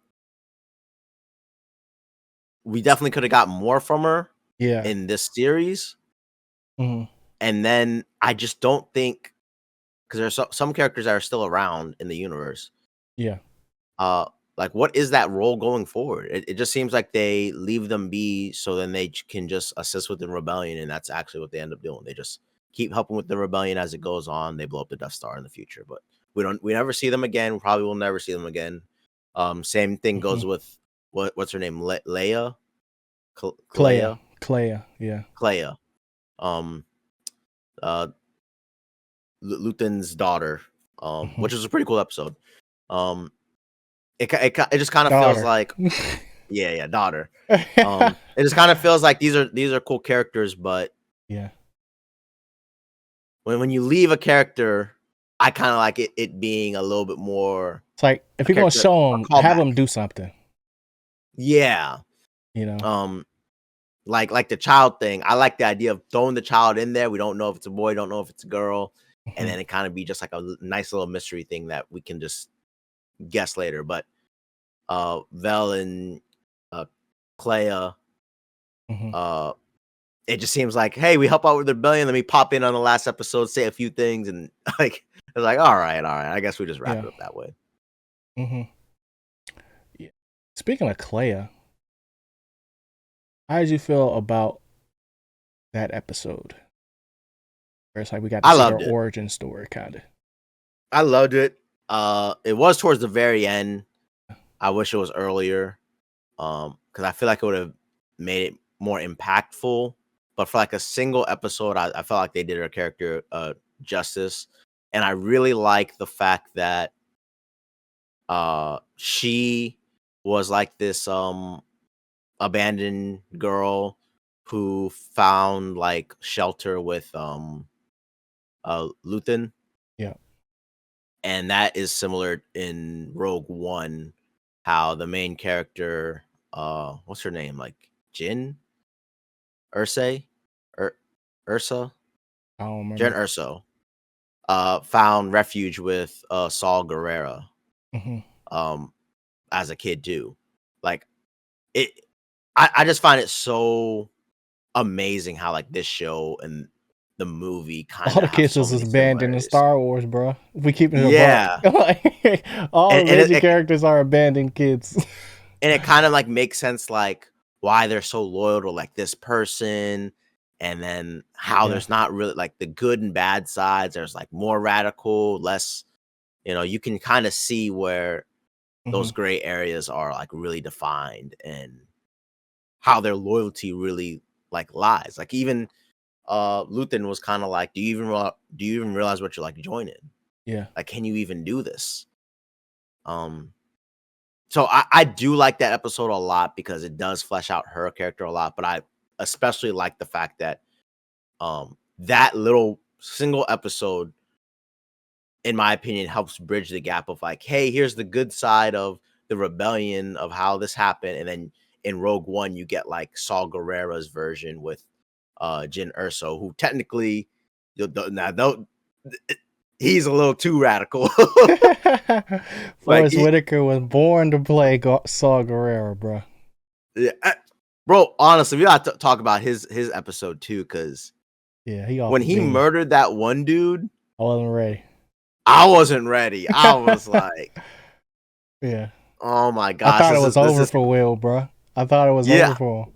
we definitely could have got more from her yeah, in this series. Mhm. And then I just don't think, because there's some characters that are still around in the universe. Yeah. Uh, like, what is that role going forward? It just seems like they leave them be, so then they can just assist with the rebellion, and that's actually what they end up doing. They just keep helping with the rebellion as it goes on. They blow up the Death Star in the future, but we never see them again. We probably will never see them again. Same thing goes Mhm. with what's her name, Leia, Clea. Clea, Clea. Yeah. Clea, um, uh, Luthen's daughter, Mhm. which was a pretty cool episode. Um, it just kind of feels Daughter. like, yeah, daughter. It just kind of feels like these are cool characters, but Yeah. when you leave a character, I kind of like it being a little bit more It's like if a you're gonna character, show a them, have callback. them do something. Yeah. You know. Um, like the child thing. I like the idea of throwing the child in there. We don't know if it's a boy, don't know if it's a girl, and Mhm. then it kind of be just like a nice little mystery thing that we can just guess later. But Vel and Clea, Mhm. uh it just seems like, hey, we help out with the rebellion. Let me pop in on the last episode, say a few things, and like it's like, all right. I guess we just wrap Yeah. it up that way. Mhm. Yeah. Speaking of Clea, how did you feel about that episode? Where it's like we got to I see her loved it. origin story, kind of. I loved it. It was towards the very end. I wish it was earlier. Because I feel like it would have made it more impactful. But for like a single episode, I felt like they did her character justice, and I really like the fact that she was like this abandoned girl who found like shelter with Luthen, Yeah. and that is similar in Rogue One, how the main character, what's her name, like Jin Ursay, Ur- Ursa, I don't Jen remember. Urso, found refuge with Saul Guerrera, Mhm. um as a kid too. Like it, I just find it so amazing how like this show and the movie kind All of the have kids so was many abandoned in similarities. Star Wars, bro. If we keeping it a buck. Yeah, Like, all the and major characters are abandoned kids. it kind of like makes sense, like why they're so loyal to like this person, and then how Yeah. there's not really like the good and bad sides. There's like more radical, less. You can kind of see where those Mhm. gray areas are like really defined, and how their loyalty really like lies. Like even Luthen was kind of like, do you even realize what you're like joining? Yeah. Like, can you even do this? Um, so I do like that episode a lot because it does flesh out her character a lot. But I especially like the fact that that little single episode, in my opinion, helps bridge the gap of like, hey, here's the good side of the rebellion of how this happened, and then in Rogue One you get like Saul Guerrera's version with Jin Urso, who technically, now though he's a little too radical. Like, Forrest Whitaker was born to play Saw Gerrera, bro. yeah, bro. Honestly, we got to talk about his episode too, because Yeah, he off when the he beam. murdered that one dude, I wasn't ready. I wasn't ready. I was like, Yeah. oh my I gosh, thought it was this over is for Will, bro. I thought it was over yeah. for him.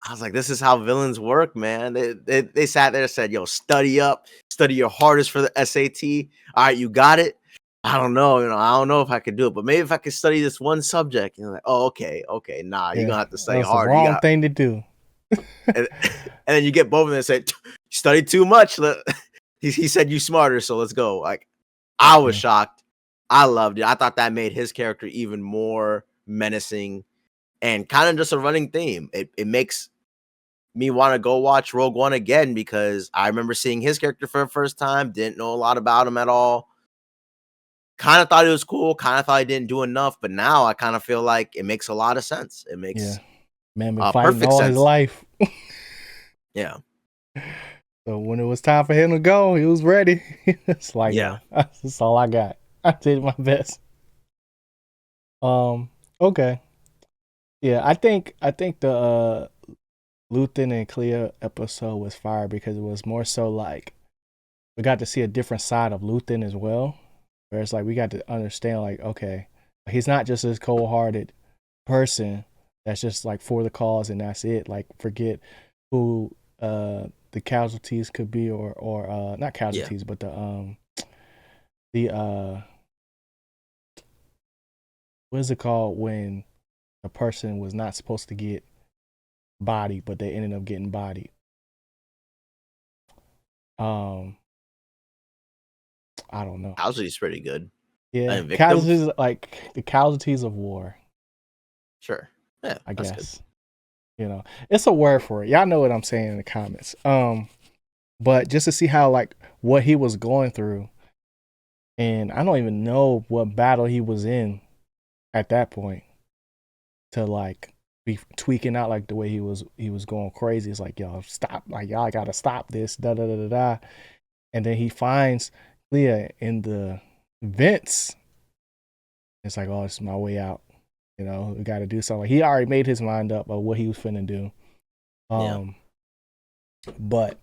I was like, this is how villains work, man. They sat there and said, yo, study up, study your hardest for the SAT. All right, you got it. I don't know, I don't know if I could do it, but maybe if I could study this one subject. And like, oh, okay, nah, you're Yeah. gonna have to That study was the harder. You wrong got, thing to do. and, and then you get both of them and say, you study too much. He said you smarter, so let's go. Like, I was Yeah. shocked. I loved it. I thought that made his character even more menacing and kind of just a running theme. It makes me want to go watch Rogue One again because I remember seeing his character for the first time, didn't know a lot about him at all. Kind of thought he was cool, kind of thought he didn't do enough, but now I kind of feel like it makes a lot of sense. It Yeah. makes Man been fighting perfect all his sense. life. Yeah. So when it was time for him to go, he was ready. It's like, Yeah. yo, that's all I got. I did my best. Um, okay. Yeah, I think the Luthen and Clea episode was fire because it was more so like we got to see a different side of Luthen as well. Where it's like we got to understand, like, okay, he's not just this cold hearted person that's just like for the cause and that's it. Like, forget who the casualties could be, or not Yeah. casualties, but the what is it called when a person was not supposed to get bodied, but they ended up getting bodied. Um, I don't know. Casualty's pretty good. Yeah, And victim? casualties, like the casualties of war, Sure. Yeah, I that's good. guess. You know, it's a word for it. Y'all know what I'm saying in the comments. But just to see how, like, what he was going through, and I don't even know what battle he was in at that point to like be tweaking out like the way he was going crazy. It's like, yo, stop, like y'all gotta stop this, da da da da da. And then he finds Leah in the vents. It's like, oh, it's my way out. You know, we got to do something. He already made his mind up of what he was finna do. Yeah. But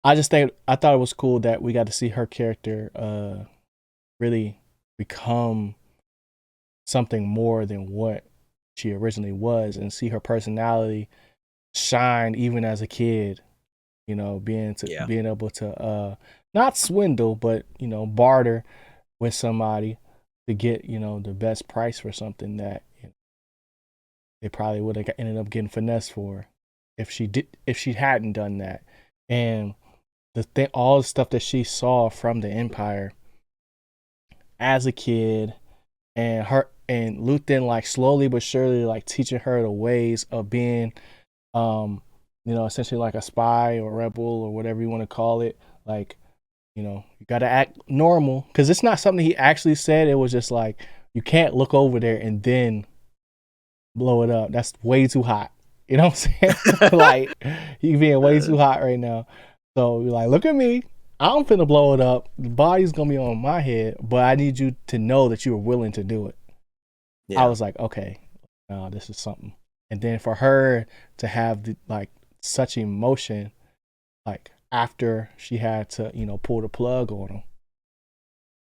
I thought it was cool that we got to see her character really become something more than what she originally was, and see her personality shine even as a kid. You know, Yeah. being able to not swindle, but barter with somebody to get the best price for something that they probably would have ended up getting finessed for if she hadn't done that. And all the stuff that she saw from the Empire as a kid, and Luthen, like, slowly but surely, like, teaching her the ways of being essentially like a spy or rebel or whatever you want to call it. Like, you got to act normal, because it's not something he actually said. It was just like, you can't look over there and then blow it up. That's way too hot. You know what I'm saying? Like, you being way too hot right now. So you're like, look at me. I'm finna blow it up. The body's gonna be on my head, but I need you to know that you were willing to do it. I Yeah. was like, okay, this is something. And then for her to have like such emotion, like after she had to, pull the plug on him,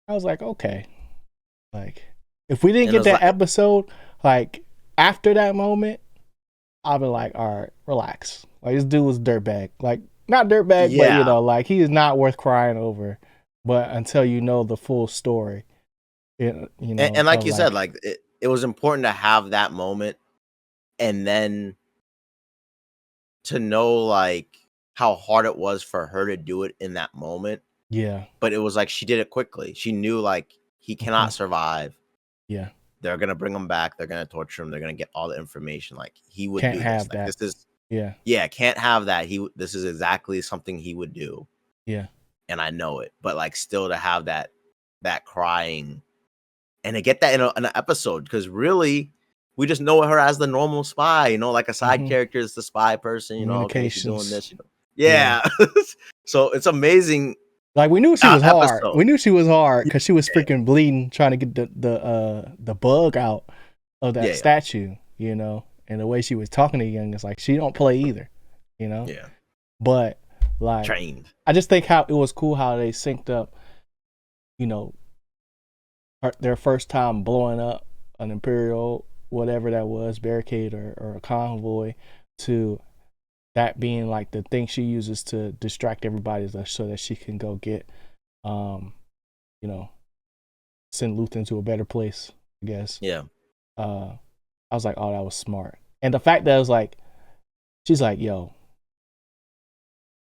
I was like, okay, like if we didn't And it get was that like, episode, like after that moment, I'll be like, all right, relax. Like, this dude was dirtbag. Like, not dirtbag, but yeah. like, he is not worth crying over. But until you know the full story, And like of you said, like, like it was important to have that moment, and then to know like how hard it was for her to do it in that moment. yeah, But it was like she did it quickly. She knew like he mhm, cannot survive. yeah, They're gonna bring him back. They're gonna torture him. They're gonna get all the information. Like he would can't do this. have Like that. this is Yeah, yeah, can't have that. This is exactly something he would do, yeah, and I know it. But like still to have that crying and to get that in an episode, because really we just know her as the normal spy, like a side hmm, character is the spy person, okay, she's doing communications. this, Yeah, yeah. So it's amazing like we knew she was hard. episode. We knew she was hard Yeah, because she was freaking bleeding trying to get the bug out of that yeah, statue. And the way she was talking to Young is like she don't play either. yeah. But like, Trained. I just think how it was cool how they synced up, you know, their first time blowing up an Imperial, whatever that was, barricade or a convoy, to that being like the thing she uses to distract everybody so that she can go get, um, you know, send Luthen to a better place, I guess. Yeah, Uh, I was like, oh, that was smart. And the fact that it was like, she's like, yo,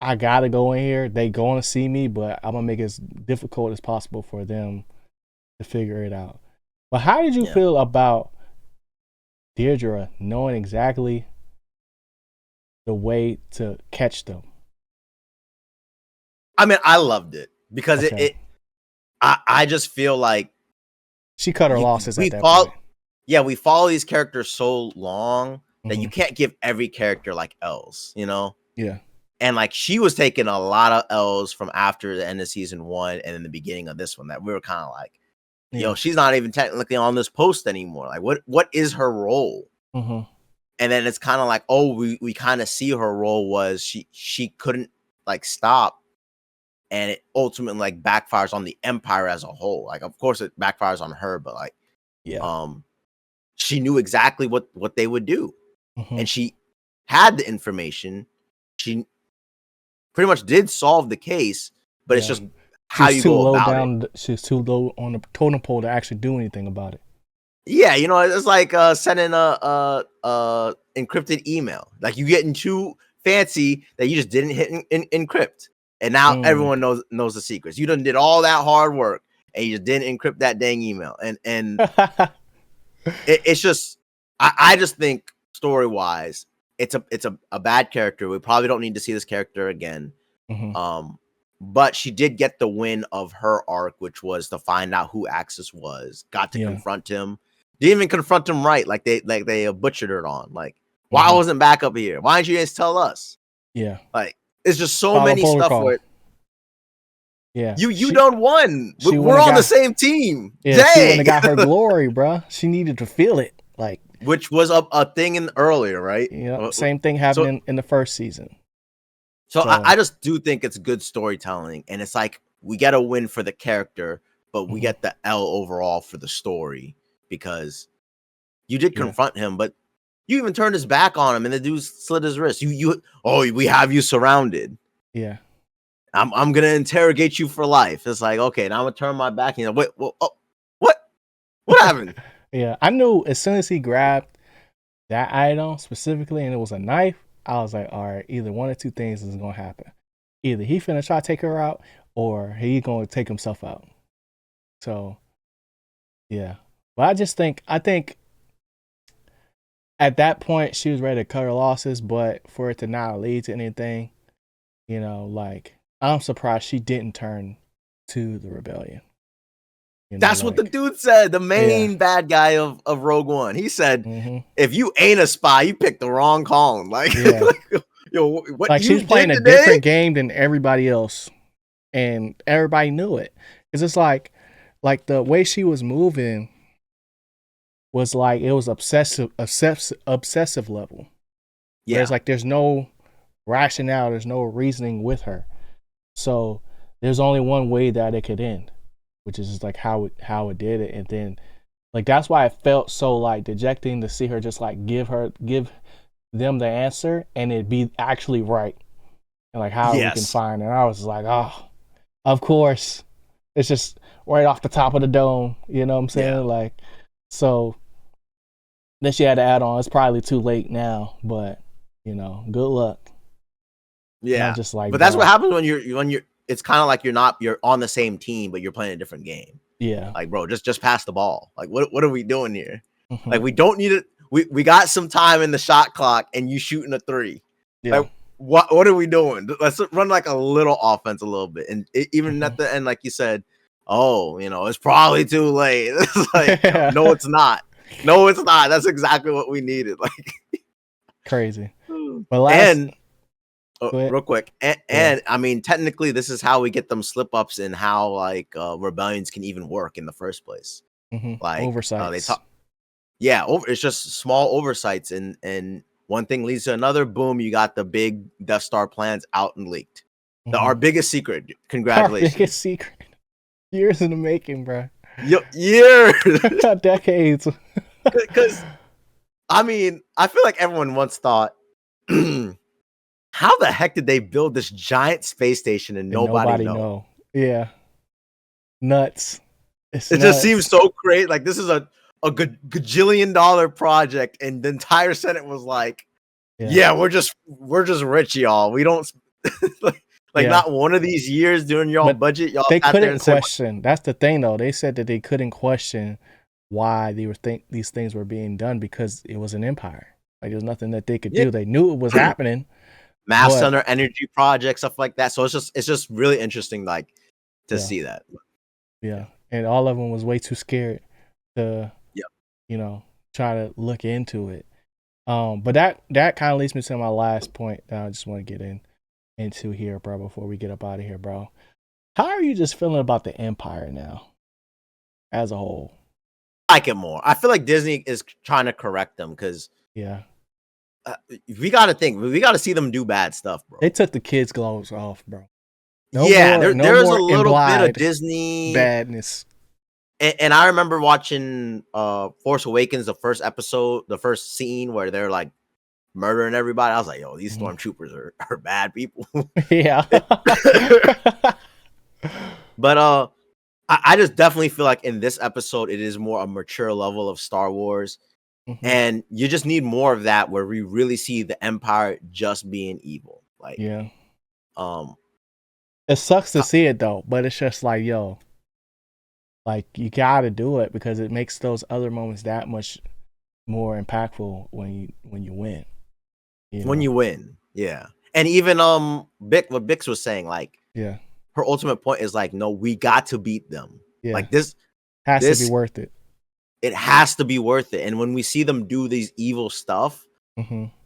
I gotta go in here. They going to see me, but I'm gonna make it as difficult as possible for them to figure it out. But how did you yeah. feel about Deirdre knowing exactly the way to catch them? I mean, I loved it because Okay, I just feel like she cut her you losses at we that follow point. yeah, we follow these characters so long that you Mm-hmm. can't give every character like L's. Yeah. And like she was taking a lot of L's from after the end of season 1 and in the beginning of this one that we were kind of like, yo, Yeah. she's not even technically on this post anymore. Like what is her role? Mm-hmm. And then it's kind of like, oh, we kind of see her role was she couldn't like stop, and it ultimately like backfires on the Empire as a whole. Like, of course, it backfires on her, but like, Yeah. she knew exactly what they would do, Mm-hmm. and she had the information. She pretty much did solve the case, but it's Yeah. just how She's you too go low about it. down. She's too low on the totem pole to actually do anything about it. Yeah, you know, it's like sending a encrypted email. Like, you getting too fancy that you just didn't hit encrypt, and now everyone knows the secrets. You done did all that hard work, and you just didn't encrypt that dang email. And it's just, I just think story wise, it's a bad character. We probably don't need to see this character again. Mm-hmm. But she did get the win of her arc, which was to find out who Axis was. Got to confront him. Didn't even confront him right, like they butchered it on. Like, why wasn't back up here? Why didn't you guys tell us? Yeah. Like, it's just so Follow many protocol. stuff where Yeah. you done won. We're on the same team. Yeah, dang. she wouldn't have got her glory, bro. She needed to feel it. Like, which was a thing in earlier, right? Yeah, same thing happened in the first season. So I just do think it's good storytelling, and it's like we get a win for the character, but we get the L overall for the story, because you did confront him, but you even turned his back on him, and the dude slit his wrist. We have you surrounded. Yeah. I'm gonna interrogate you for life. It's like, okay, now I'm gonna turn my back. You know, what happened? Yeah, I knew as soon as he grabbed that item specifically, and it was a knife, I was like, all right, either one or two things is gonna happen. Either he finna try to take her out, or he gonna take himself out. So, yeah. But I think at that point she was ready to cut her losses, but for it to not lead to anything, you know, like, I'm surprised she didn't turn to the rebellion. You know, that's what the dude said, the main bad guy of Rogue One. He said, if you ain't a spy, you picked the wrong clone. Like, yo, what like, she was playing a different game than everybody else, and everybody knew it. It's just like the way she was moving was like, it was obsessive level. Yeah, it's like there's no rationale, there's no reasoning with her. So there's only one way that it could end, which is just like how it did it. And then, like, that's why it felt so like dejecting to see her just like give them the answer and it be actually right, and like how we can find. And I was like, oh, of course, it's just right off the top of the dome. You know what I'm saying? Like, so then she had to add on, it's probably too late now, but you know, good luck. Yeah, just like, but that's what happens when you're. It's kind of like you're on the same team, but you're playing a different game. Yeah, like, bro, just pass the ball. Like, what are we doing here? Like, we don't need it. We got some time in the shot clock, and you shooting a 3. Yeah. Like, what are we doing? Let's run like a little offense a little bit, and even at the end, like you said, oh, you know, it's probably too late. It's like, no, it's not. No, it's not. That's exactly what we needed. Like, crazy. But real quick, and I mean, technically, this is how we get them slip ups and how like rebellions can even work in the first place. Like, oversights. It's just small oversights, and one thing leads to another. Boom, you got the big Death Star plans out and leaked. Our biggest secret. Congratulations. Our biggest secret. Years in the making, bro. Years. Decades. Because, I mean, I feel like everyone once thought, how the heck did they build this giant space station and nobody know? Yeah. Nuts. It just seems so great. Like, this is a gajillion-dollar project, and the entire Senate was like, we're just rich, y'all. We don't not one of these years during y'all budget, y'all they couldn't question. That's the thing, though. They said that they couldn't question why these things were being done, because it was an empire. Like, there's nothing that they could do. They knew it was happening. Mass Thunder energy project, stuff like that. So it's just really interesting, like, to see that. Yeah, and all of them was way too scared to, you know, try to look into it. But that kind of leads me to my last point that I just want to get into here, bro, before we get up out of here, bro. How are you just feeling about the Empire now, as a whole? I like it more. I feel like Disney is trying to correct them, because we got to think. We got to see them do bad stuff, bro. They took the kids' clothes off, bro. Yeah, No there's a more little bit of implied Disney. badness. And I remember watching Force Awakens, the first episode, the first scene where they're like murdering everybody. I was like, yo, these stormtroopers are bad people. Yeah. But I just definitely feel like in this episode it is more a mature level of Star Wars. And you just need more of that where we really see the Empire just being evil. Like, yeah. It sucks to see it though, but it's just like, yo, like you gotta do it because it makes those other moments that much more impactful when you win. When you win, yeah. And even what Bix was saying, like, yeah, her ultimate point is like, no, we got to beat them. Yeah. Like this has to be worth it. It has to be worth it. And when we see them do these evil stuff,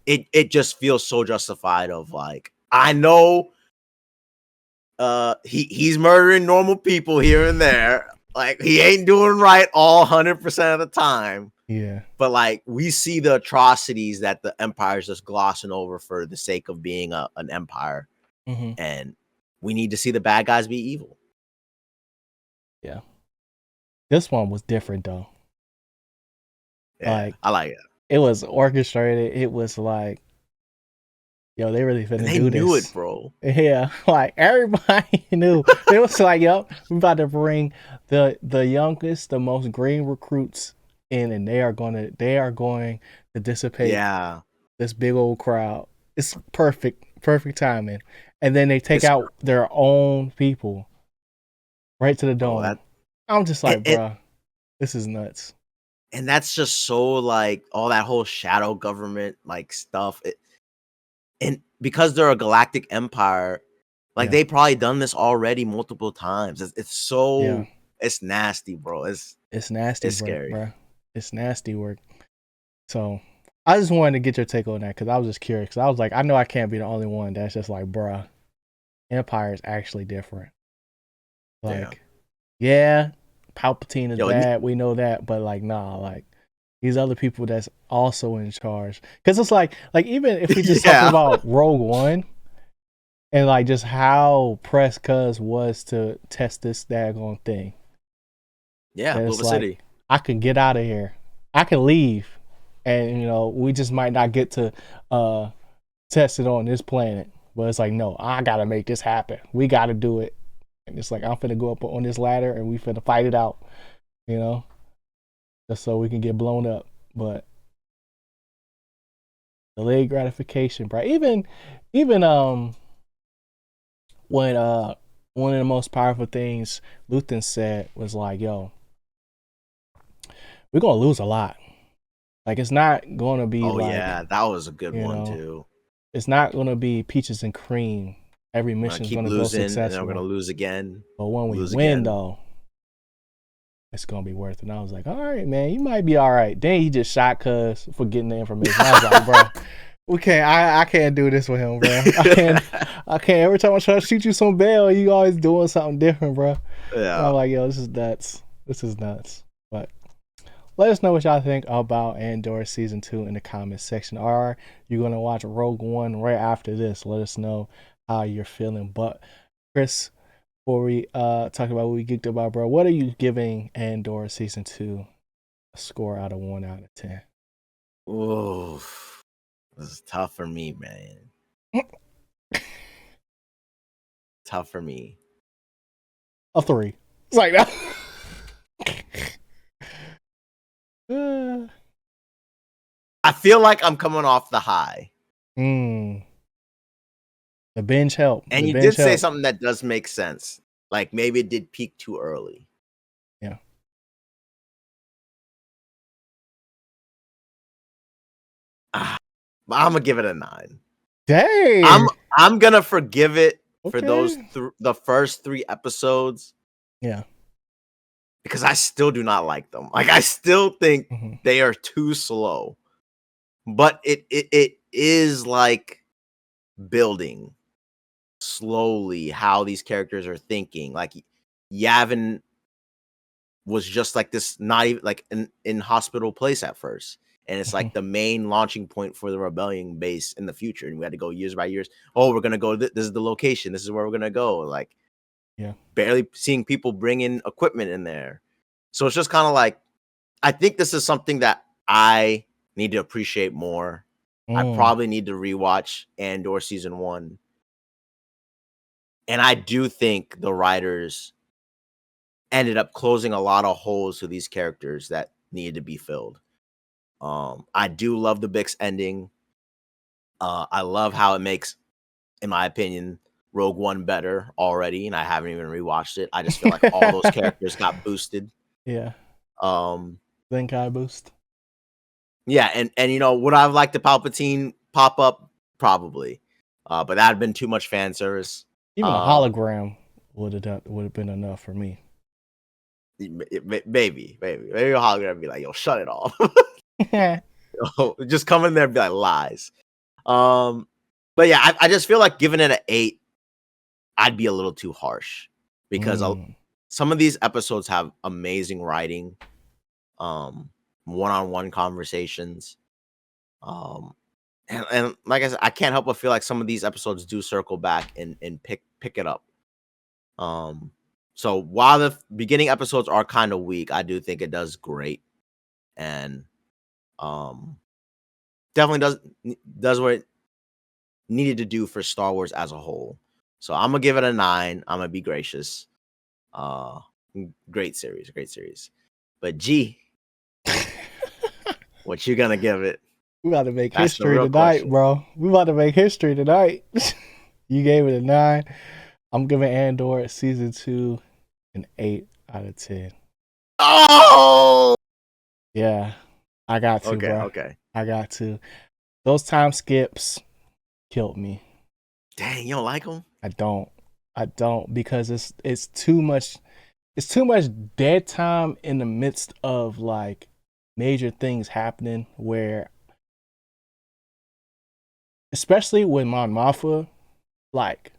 it just feels so justified. Of like, I know, he's murdering normal people here and there. Like, he ain't doing right all 100% of the time. Yeah. But like, we see the atrocities that the Empire's just glossing over for the sake of being an empire. And we need to see the bad guys be evil. Yeah. This one was different though. Yeah, like, I like it. It was orchestrated. It was like, yo, they really finna do this. They knew it, bro. Yeah, like everybody knew. It was like, yo, we're about to bring the youngest, the most green recruits in, and they are going to dissipate this big old crowd. It's perfect timing. And then they take out their own people right to the dome. I'm just like, bro, this is nuts. And that's just so like all that whole shadow government like stuff. And because they're a galactic empire, like they probably done this already multiple times. It's so it's nasty, bro. It's nasty. It's work, scary, bro. It's nasty work. So I just wanted to get your take on that because I was just curious. Because I was like, I know I can't be the only one that's just like, bruh, Empire is actually different. Like, yeah, Palpatine is bad. We know that, but like, nah, like these other people that's also in charge. Because it's like even if we just talk about Rogue One and like just how pressed Cuz was to test this daggone thing. Yeah, Blue like, City. I can get out of here. I can leave. And we just might not get to test it on this planet. But it's like, no, I gotta make this happen. We gotta do it. And it's like, I'm finna go up on this ladder and we finna fight it out. Just so we can get blown up. But delayed gratification, bro. Even when one of the most powerful things Luthen said was like, yo, we're gonna lose a lot. Like, it's not gonna be that was a good one too. It's not gonna be peaches and cream. Every mission's gonna go successful. And then we're gonna lose again. But when we win though, it's gonna be worth it. And I was like, all right, man, you might be all right. Then he just shot Cuz for getting the information. I was like, bro, we can't. I can't do this with him, bro. I can't. Every time I try to shoot you some bail, you always doing something different, bro. Yeah. And I'm like, yo, this is nuts. This is nuts. But let us know what y'all think about Andor Season 2 in the comments section. Are you going to watch Rogue One right after this? Let us know how you're feeling. But, Chris, before we talk about what we geeked about, bro, what are you giving Andor Season 2 a score out of 1 out of 10? Ooh, this is tough for me, man. Tough for me. A 3. It's like that. I feel like I'm coming off the high. The binge helped. And you did say something that does make sense. Like, maybe it did peak too early. Yeah. I'm gonna give it a 9. Dang. I'm gonna forgive it for those the first 3 episodes. Yeah. Because I still do not like them. Like, I still think they are too slow. But it is like building slowly how these characters are thinking. Like, Yavin was just like this, not even like in hospital place at first. and it's like the main launching point for the rebellion base in the future. And we had to go years by years. Oh, we're gonna go. This is the location. This is where we're gonna go. Like, Yeah. barely seeing people bring in equipment in there. So it's just kind of like, I think this is something that I need to appreciate more. I probably need to rewatch Andor season 1. And I do think the writers ended up closing a lot of holes to these characters that needed to be filled. I do love the Bix ending. I love how it makes, in my opinion, Rogue One better already, and I haven't even rewatched it. I just feel like all those characters got boosted. Yeah. Um, Zenkai boost. Yeah, and you know, would I have liked the Palpatine pop up? Probably, but that had been too much fan service. Even a hologram would have been enough for me. Maybe a hologram would be like, "Yo, shut it off." Just come in there and be like, lies. But yeah, I just feel like giving it an 8, I'd be a little too harsh, because some of these episodes have amazing writing, one-on-one conversations, and like I said, I can't help but feel like some of these episodes do circle back and pick it up. So while the beginning episodes are kind of weak, I do think it does great, and definitely does what it needed to do for Star Wars as a whole. So I'm gonna give it a 9. I'm gonna be gracious. Great series. But G, what you gonna give it? We about to make history tonight, bro. We about to make history tonight. You gave it a 9. I'm giving Andor season 2 an 8 out of 10. Oh, yeah, I got to, bro. Okay, I got to. Those time skips killed me. Dang, you don't like them? I don't, because it's too much. It's too much dead time in the midst of like major things happening, where, especially with Mon Mothma, like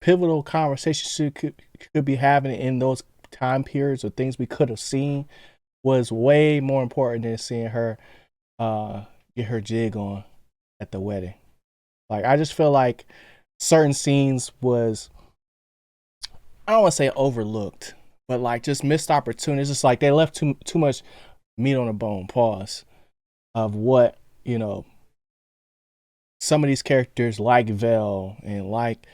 pivotal conversations could be happening in those time periods, or things we could have seen, was way more important than seeing her get her jig on at the wedding. Like, I just feel like certain scenes was, I don't want to say overlooked, but like just missed opportunities. It's like they left too much meat on the bone, pause, of what, you know, some of these characters like Vel and like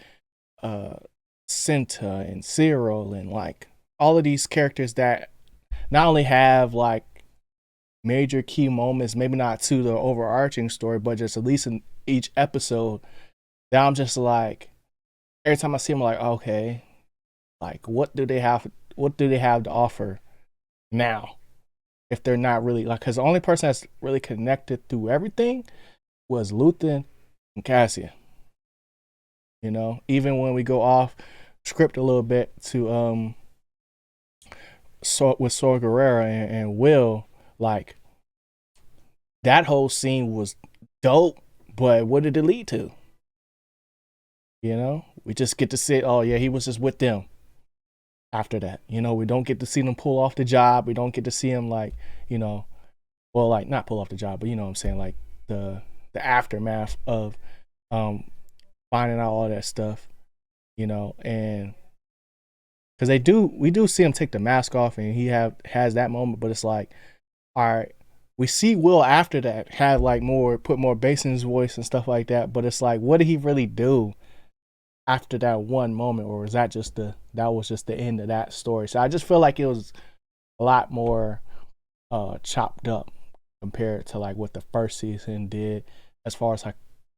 Cinta and Cyril, and like all of these characters that not only have like major key moments, maybe not to the overarching story, but just at least in each episode, that I'm just like, every time I see them, I'm like, okay, like what do they have to offer now, if they're not really like, because the only person that's really connected through everything was Luthen and Cassian. You know, even when we go off script a little bit to with Saw Gerrera and Will, like that whole scene was dope, but what did it lead to? You know, we just get to see, oh yeah, he was just with them. After that, you know, we don't get to see them pull off the job. We don't get to see him, like, you know, well, like not pull off the job, but you know what I'm saying, like the aftermath of finding out all that stuff, you know. And because we do see him take the mask off, and he has that moment, but it's like, all right, we see Will after that have like put more bass in his voice and stuff like that, but it's like, what did he really do after that one moment, or was that just the end of that story? So I just feel like it was a lot more chopped up compared to like what the first season did, as far as like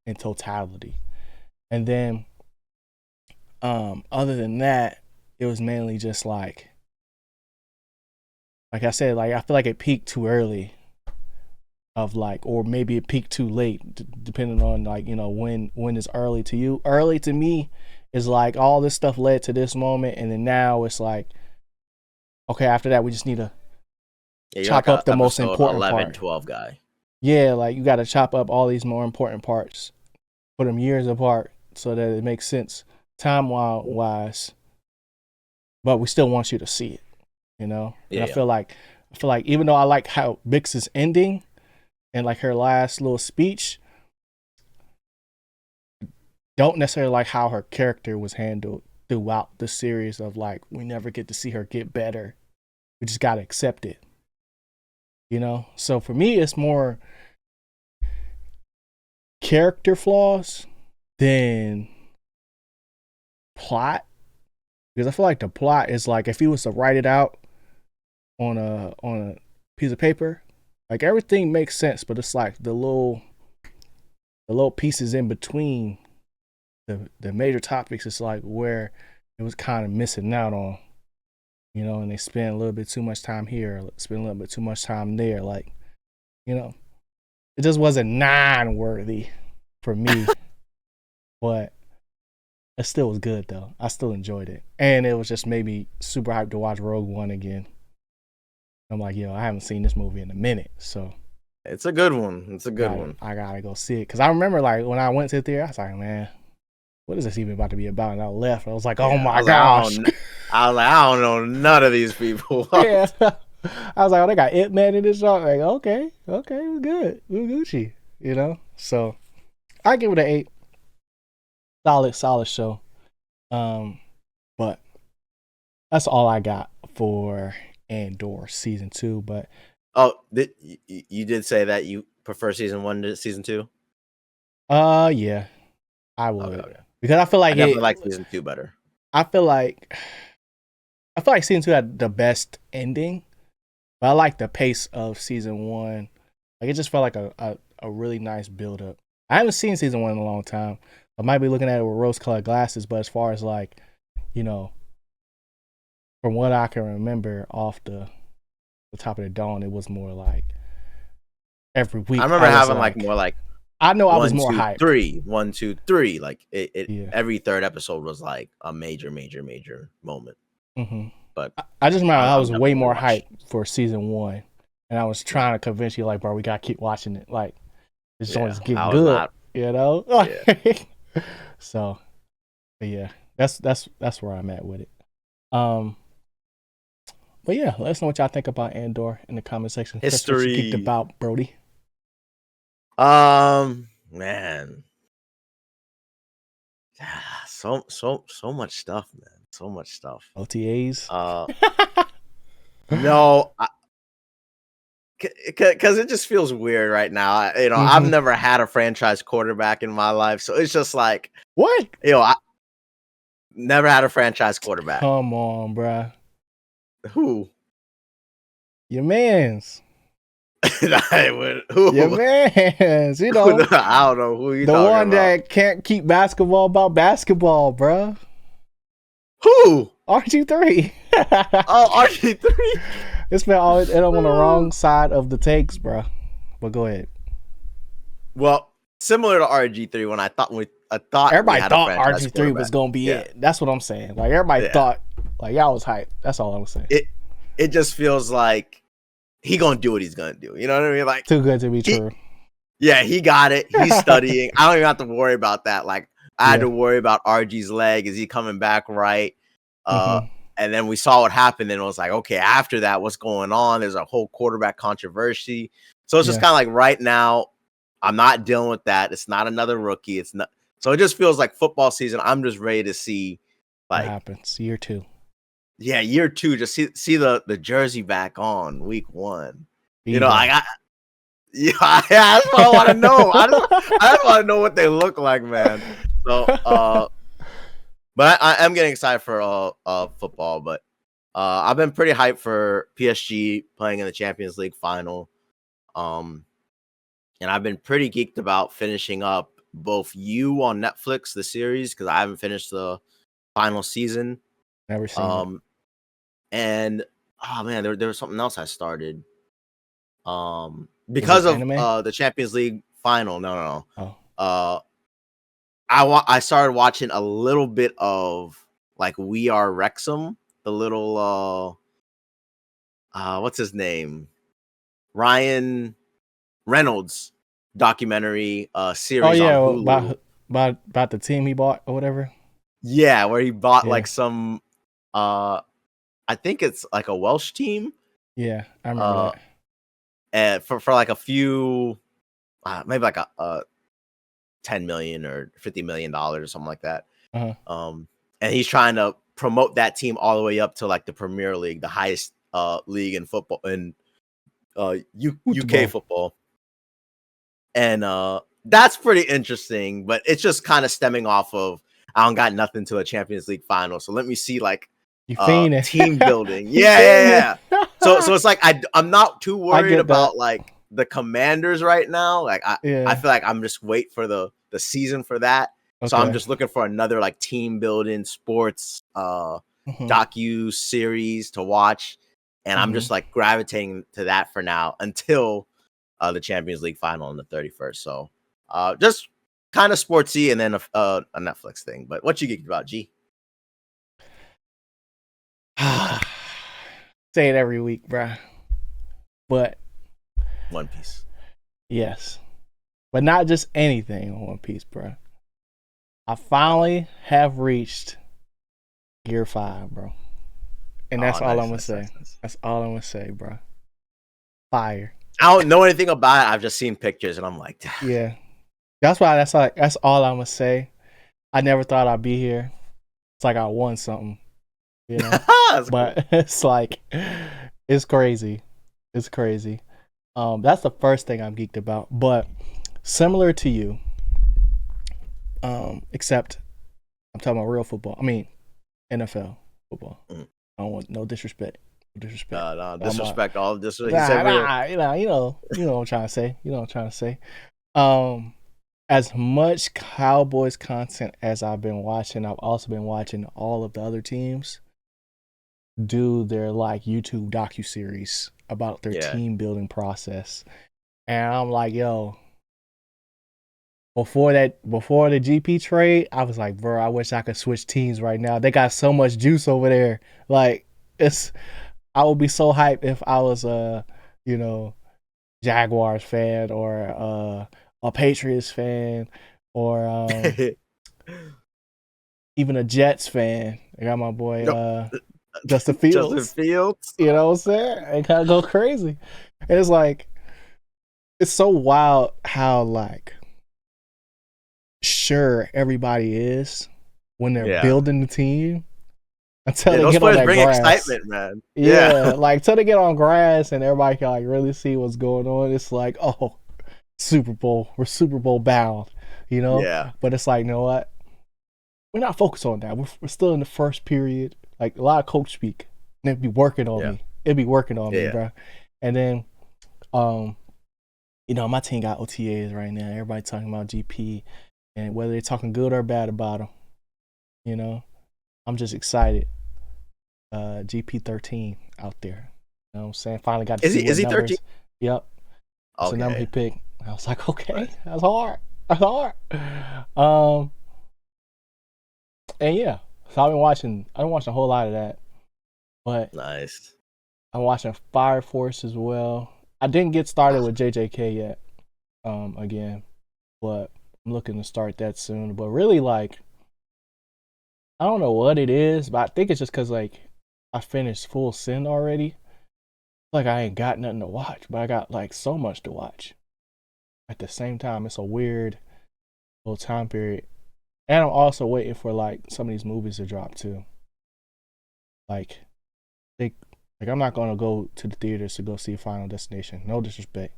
in totality. And then other than that, it was mainly just like I said, like I feel like it peaked too early, of like, or maybe it peaked too late, depending on like, you know, when is early to you. Early to me is like all this stuff led to this moment, and then now it's like, okay, after that we just need to chop up the most important 11, part. 12 guy. Yeah, like you got to chop up all these more important parts, put them years apart so that it makes sense time wise, but we still want you to see it, you know. Yeah, and I feel like even though I like how Bix is ending, and like her last little speech, don't necessarily like how her character was handled throughout the series of like we never get to see her get better. We just gotta accept it. So for me it's more character flaws than plot. Because I feel like the plot is like if he was to write it out on a piece of paper, like everything makes sense, but it's like the little pieces in between the major topics is like where it was kind of missing out on, and they spend a little bit too much time here, spend a little bit too much time there, like, it just wasn't non-worthy for me, but it still was good though. I still enjoyed it, and it was just maybe super hyped to watch Rogue One again. I'm like, I haven't seen this movie in a minute, so It's a good one. It's a good one. I gotta go see it because I remember like when I went to the theater, I was like, man, what is this even about to be about? And I left. I was like, oh my gosh. I was like, I don't know none of these people. Yeah. I was like, oh, they got Ip Man in this song. Like, okay, we're good. We're Gucci, So I give it an 8. Solid show. But that's all I got for Andor season 2. But you did say that you prefer season 1 to season 2? Yeah, I would. Okay. Because I feel like I definitely like season 2 better. I feel like season 2 had the best ending, but I like the pace of season 1. Like it just felt like a really nice build up. I haven't seen season 1 in a long time. I might be looking at it with rose colored glasses, but as far as like, from what I can remember off the top of the dawn, it was more like every week. I remember having like more like I know I was more hyped. 3, 1, 2, 3. Like every third episode was like a major moment. Mm-hmm. But I just remember I was way more hyped for season 1, and I was trying to convince you, like, bro, we gotta keep watching it. Like, this joint's getting good, Yeah. So, but yeah, that's where I'm at with it. But yeah, let us know what y'all think about Andor in the comment section. History geeked about, Brody. Man, so much stuff, man. So much stuff. OTAs. No, because it just feels weird right now. I've never had a franchise quarterback in my life, so it's just like what? I never had a franchise quarterback. Come on, bruh. Who? Your mans. Who? Your mans. I don't know who you. The one about. That can't keep basketball about basketball, bruh. Who? RG3. Oh, RG3. This man always end up on the wrong side of the takes, bro. But go ahead. Well, similar to RG3, when I thought everybody thought RG3 was gonna be it. That's what I'm saying. Like everybody thought, like y'all was hyped. That's all I'm saying. It just feels like he gonna do what he's gonna do. You know what I mean? Like too good to be true. Yeah, he got it. He's studying. I don't even have to worry about that. Like I had to worry about RG's leg. Is he coming back right? And then we saw what happened, and it was like, okay, after that, what's going on? There's a whole quarterback controversy. So it's just kind of like right now, I'm not dealing with that. It's not another rookie. It's not. So it just feels like football season. I'm just ready to see like what happens year 2. Yeah, year 2. Just see the jersey back on week 1. That's what I want to know. I just want to know what they look like, man. So, but I am getting excited for football. But I've been pretty hyped for PSG playing in the Champions League final. And I've been pretty geeked about finishing up both You on Netflix, the series, because I haven't finished the final season. Never seen it. And oh man, there was something else I started. Because of the Champions League final. No. Oh. I started watching a little bit of like We Are Wrexham, the little what's his name? Ryan Reynolds documentary series on Hulu. About the team he bought or whatever. Yeah, where he bought like some I think it's like a Welsh team. Yeah, I remember that. for like a few, maybe like a 10 million or $50 million or something like that. And he's trying to promote that team all the way up to like the Premier League, the highest league in football, in UK football. And that's pretty interesting, but it's just kind of stemming off of, I don't got nothing to a Champions League final, so let me see like team building. Yeah. So it's like I'm not too worried about like the Commanders right now. Like I feel like I'm just wait for the season for that. So I'm just looking for another like team building sports docu series to watch, and I'm just like gravitating to that for now until the Champions League final on the 31st. So just kind of sportsy, and then a Netflix thing. But what you geeked about, G? Say it every week, bruh. But One Piece. Yes. But not just anything on One Piece, bruh. I finally have reached Gear 5, bro. And that's all I'm going to say. That's all I'm going to say, bro. Fire. I don't know anything about it. I've just seen pictures, and I'm like, yeah. That's all I'm going to say. I never thought I'd be here. It's like I won something. You know? But cool. It's like, it's crazy. It's crazy. That's the first thing I'm geeked about. But similar to you, except I'm talking about real football. I mean, NFL football. I don't want no disrespect. No disrespect. All disrespect. You know what I'm trying to say. You know what I'm trying to say. As much Cowboys content as I've been watching, I've also been watching all of the other teams do their like YouTube docuseries about their team building process. And I'm like, yo, before the GP trade, I was like, bro, I wish I could switch teams right now. They got so much juice over there. Like, I would be so hyped if I was a, Jaguars fan or a Patriots fan or even a Jets fan. I got my boy Justin Fields. You know what I'm saying? And kind of go crazy. And it's like, it's so wild how like sure everybody is when they're building the team until they get on that grass. Excitement, man. Like until they get on grass and everybody can like really see what's going on. It's like, oh, Super Bowl. We're Super Bowl bound, Yeah. But it's like, you know what? We're not focused on that. We're still in the first period. Like a lot of coach speak. And it'd be working on me. It'd be working on me, bro. And then, my team got OTAs right now. Everybody talking about GP and whether they're talking good or bad about them. I'm just excited. GP 13 out there. You know what I'm saying? Finally got to see Is he 13? Yep. That's the number he picked. I was like, okay, that's hard. That's hard. And yeah, so I've been watching a whole lot of that. But nice. I'm watching Fire Force as well. I didn't get started with JJK yet, again, but I'm looking to start that soon. But really, like, I don't know what it is, but I think it's just because like I finished Full Send already. Like I ain't got nothing to watch, but I got like so much to watch. At the same time, it's a weird little time period. And I'm also waiting for like some of these movies to drop too. Like I'm not gonna go to the theaters to go see Final Destination. No disrespect.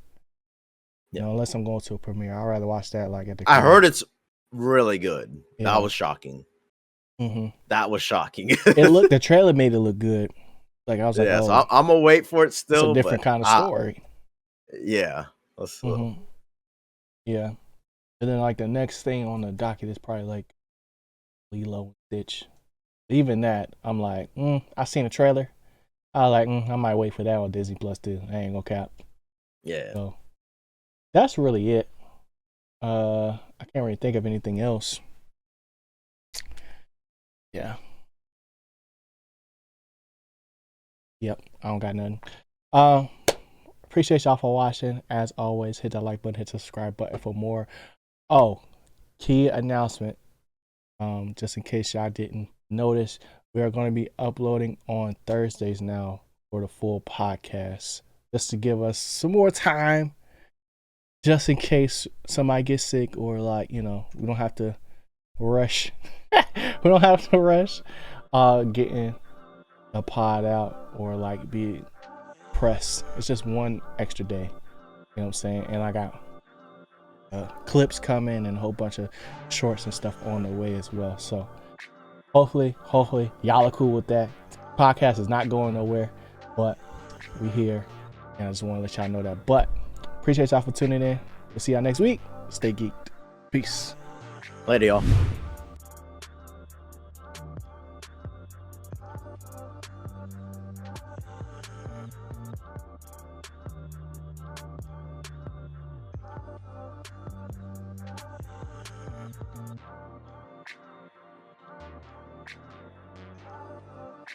Unless I'm going to a premiere. I'd rather watch that like at the I heard it's really good. Yeah. That was shocking. That was shocking. The trailer made it look good. Like I was like, so I'm gonna wait for it still. It's a different kind of story. Yeah. Yeah. And then like the next thing on the docket is probably like Lilo and Stitch. Even that, I'm like, I seen a trailer. I was like, I might wait for that on Disney Plus too. I ain't gonna cap. Yeah. So that's really it. I can't really think of anything else. Yeah. Yep, I don't got nothing. Appreciate y'all for watching. As always, hit that like button, hit the subscribe button for more. Oh, key announcement. Just in case y'all didn't notice, we are going to be uploading on Thursdays now for the full podcast. just to give us some more time, just in case somebody gets sick, or like, you know, we don't have to rush. We don't have to rush getting a pod out, or like be pressed. It's just one extra day. You know what I'm saying? And I got clips coming and a whole bunch of shorts and stuff on the way as well. So hopefully y'all are cool with that. Podcast is not going nowhere, but we here, and I just want to let y'all know that. But appreciate y'all for tuning in. We'll see y'all next week. Stay geeked. Peace. Later, y'all.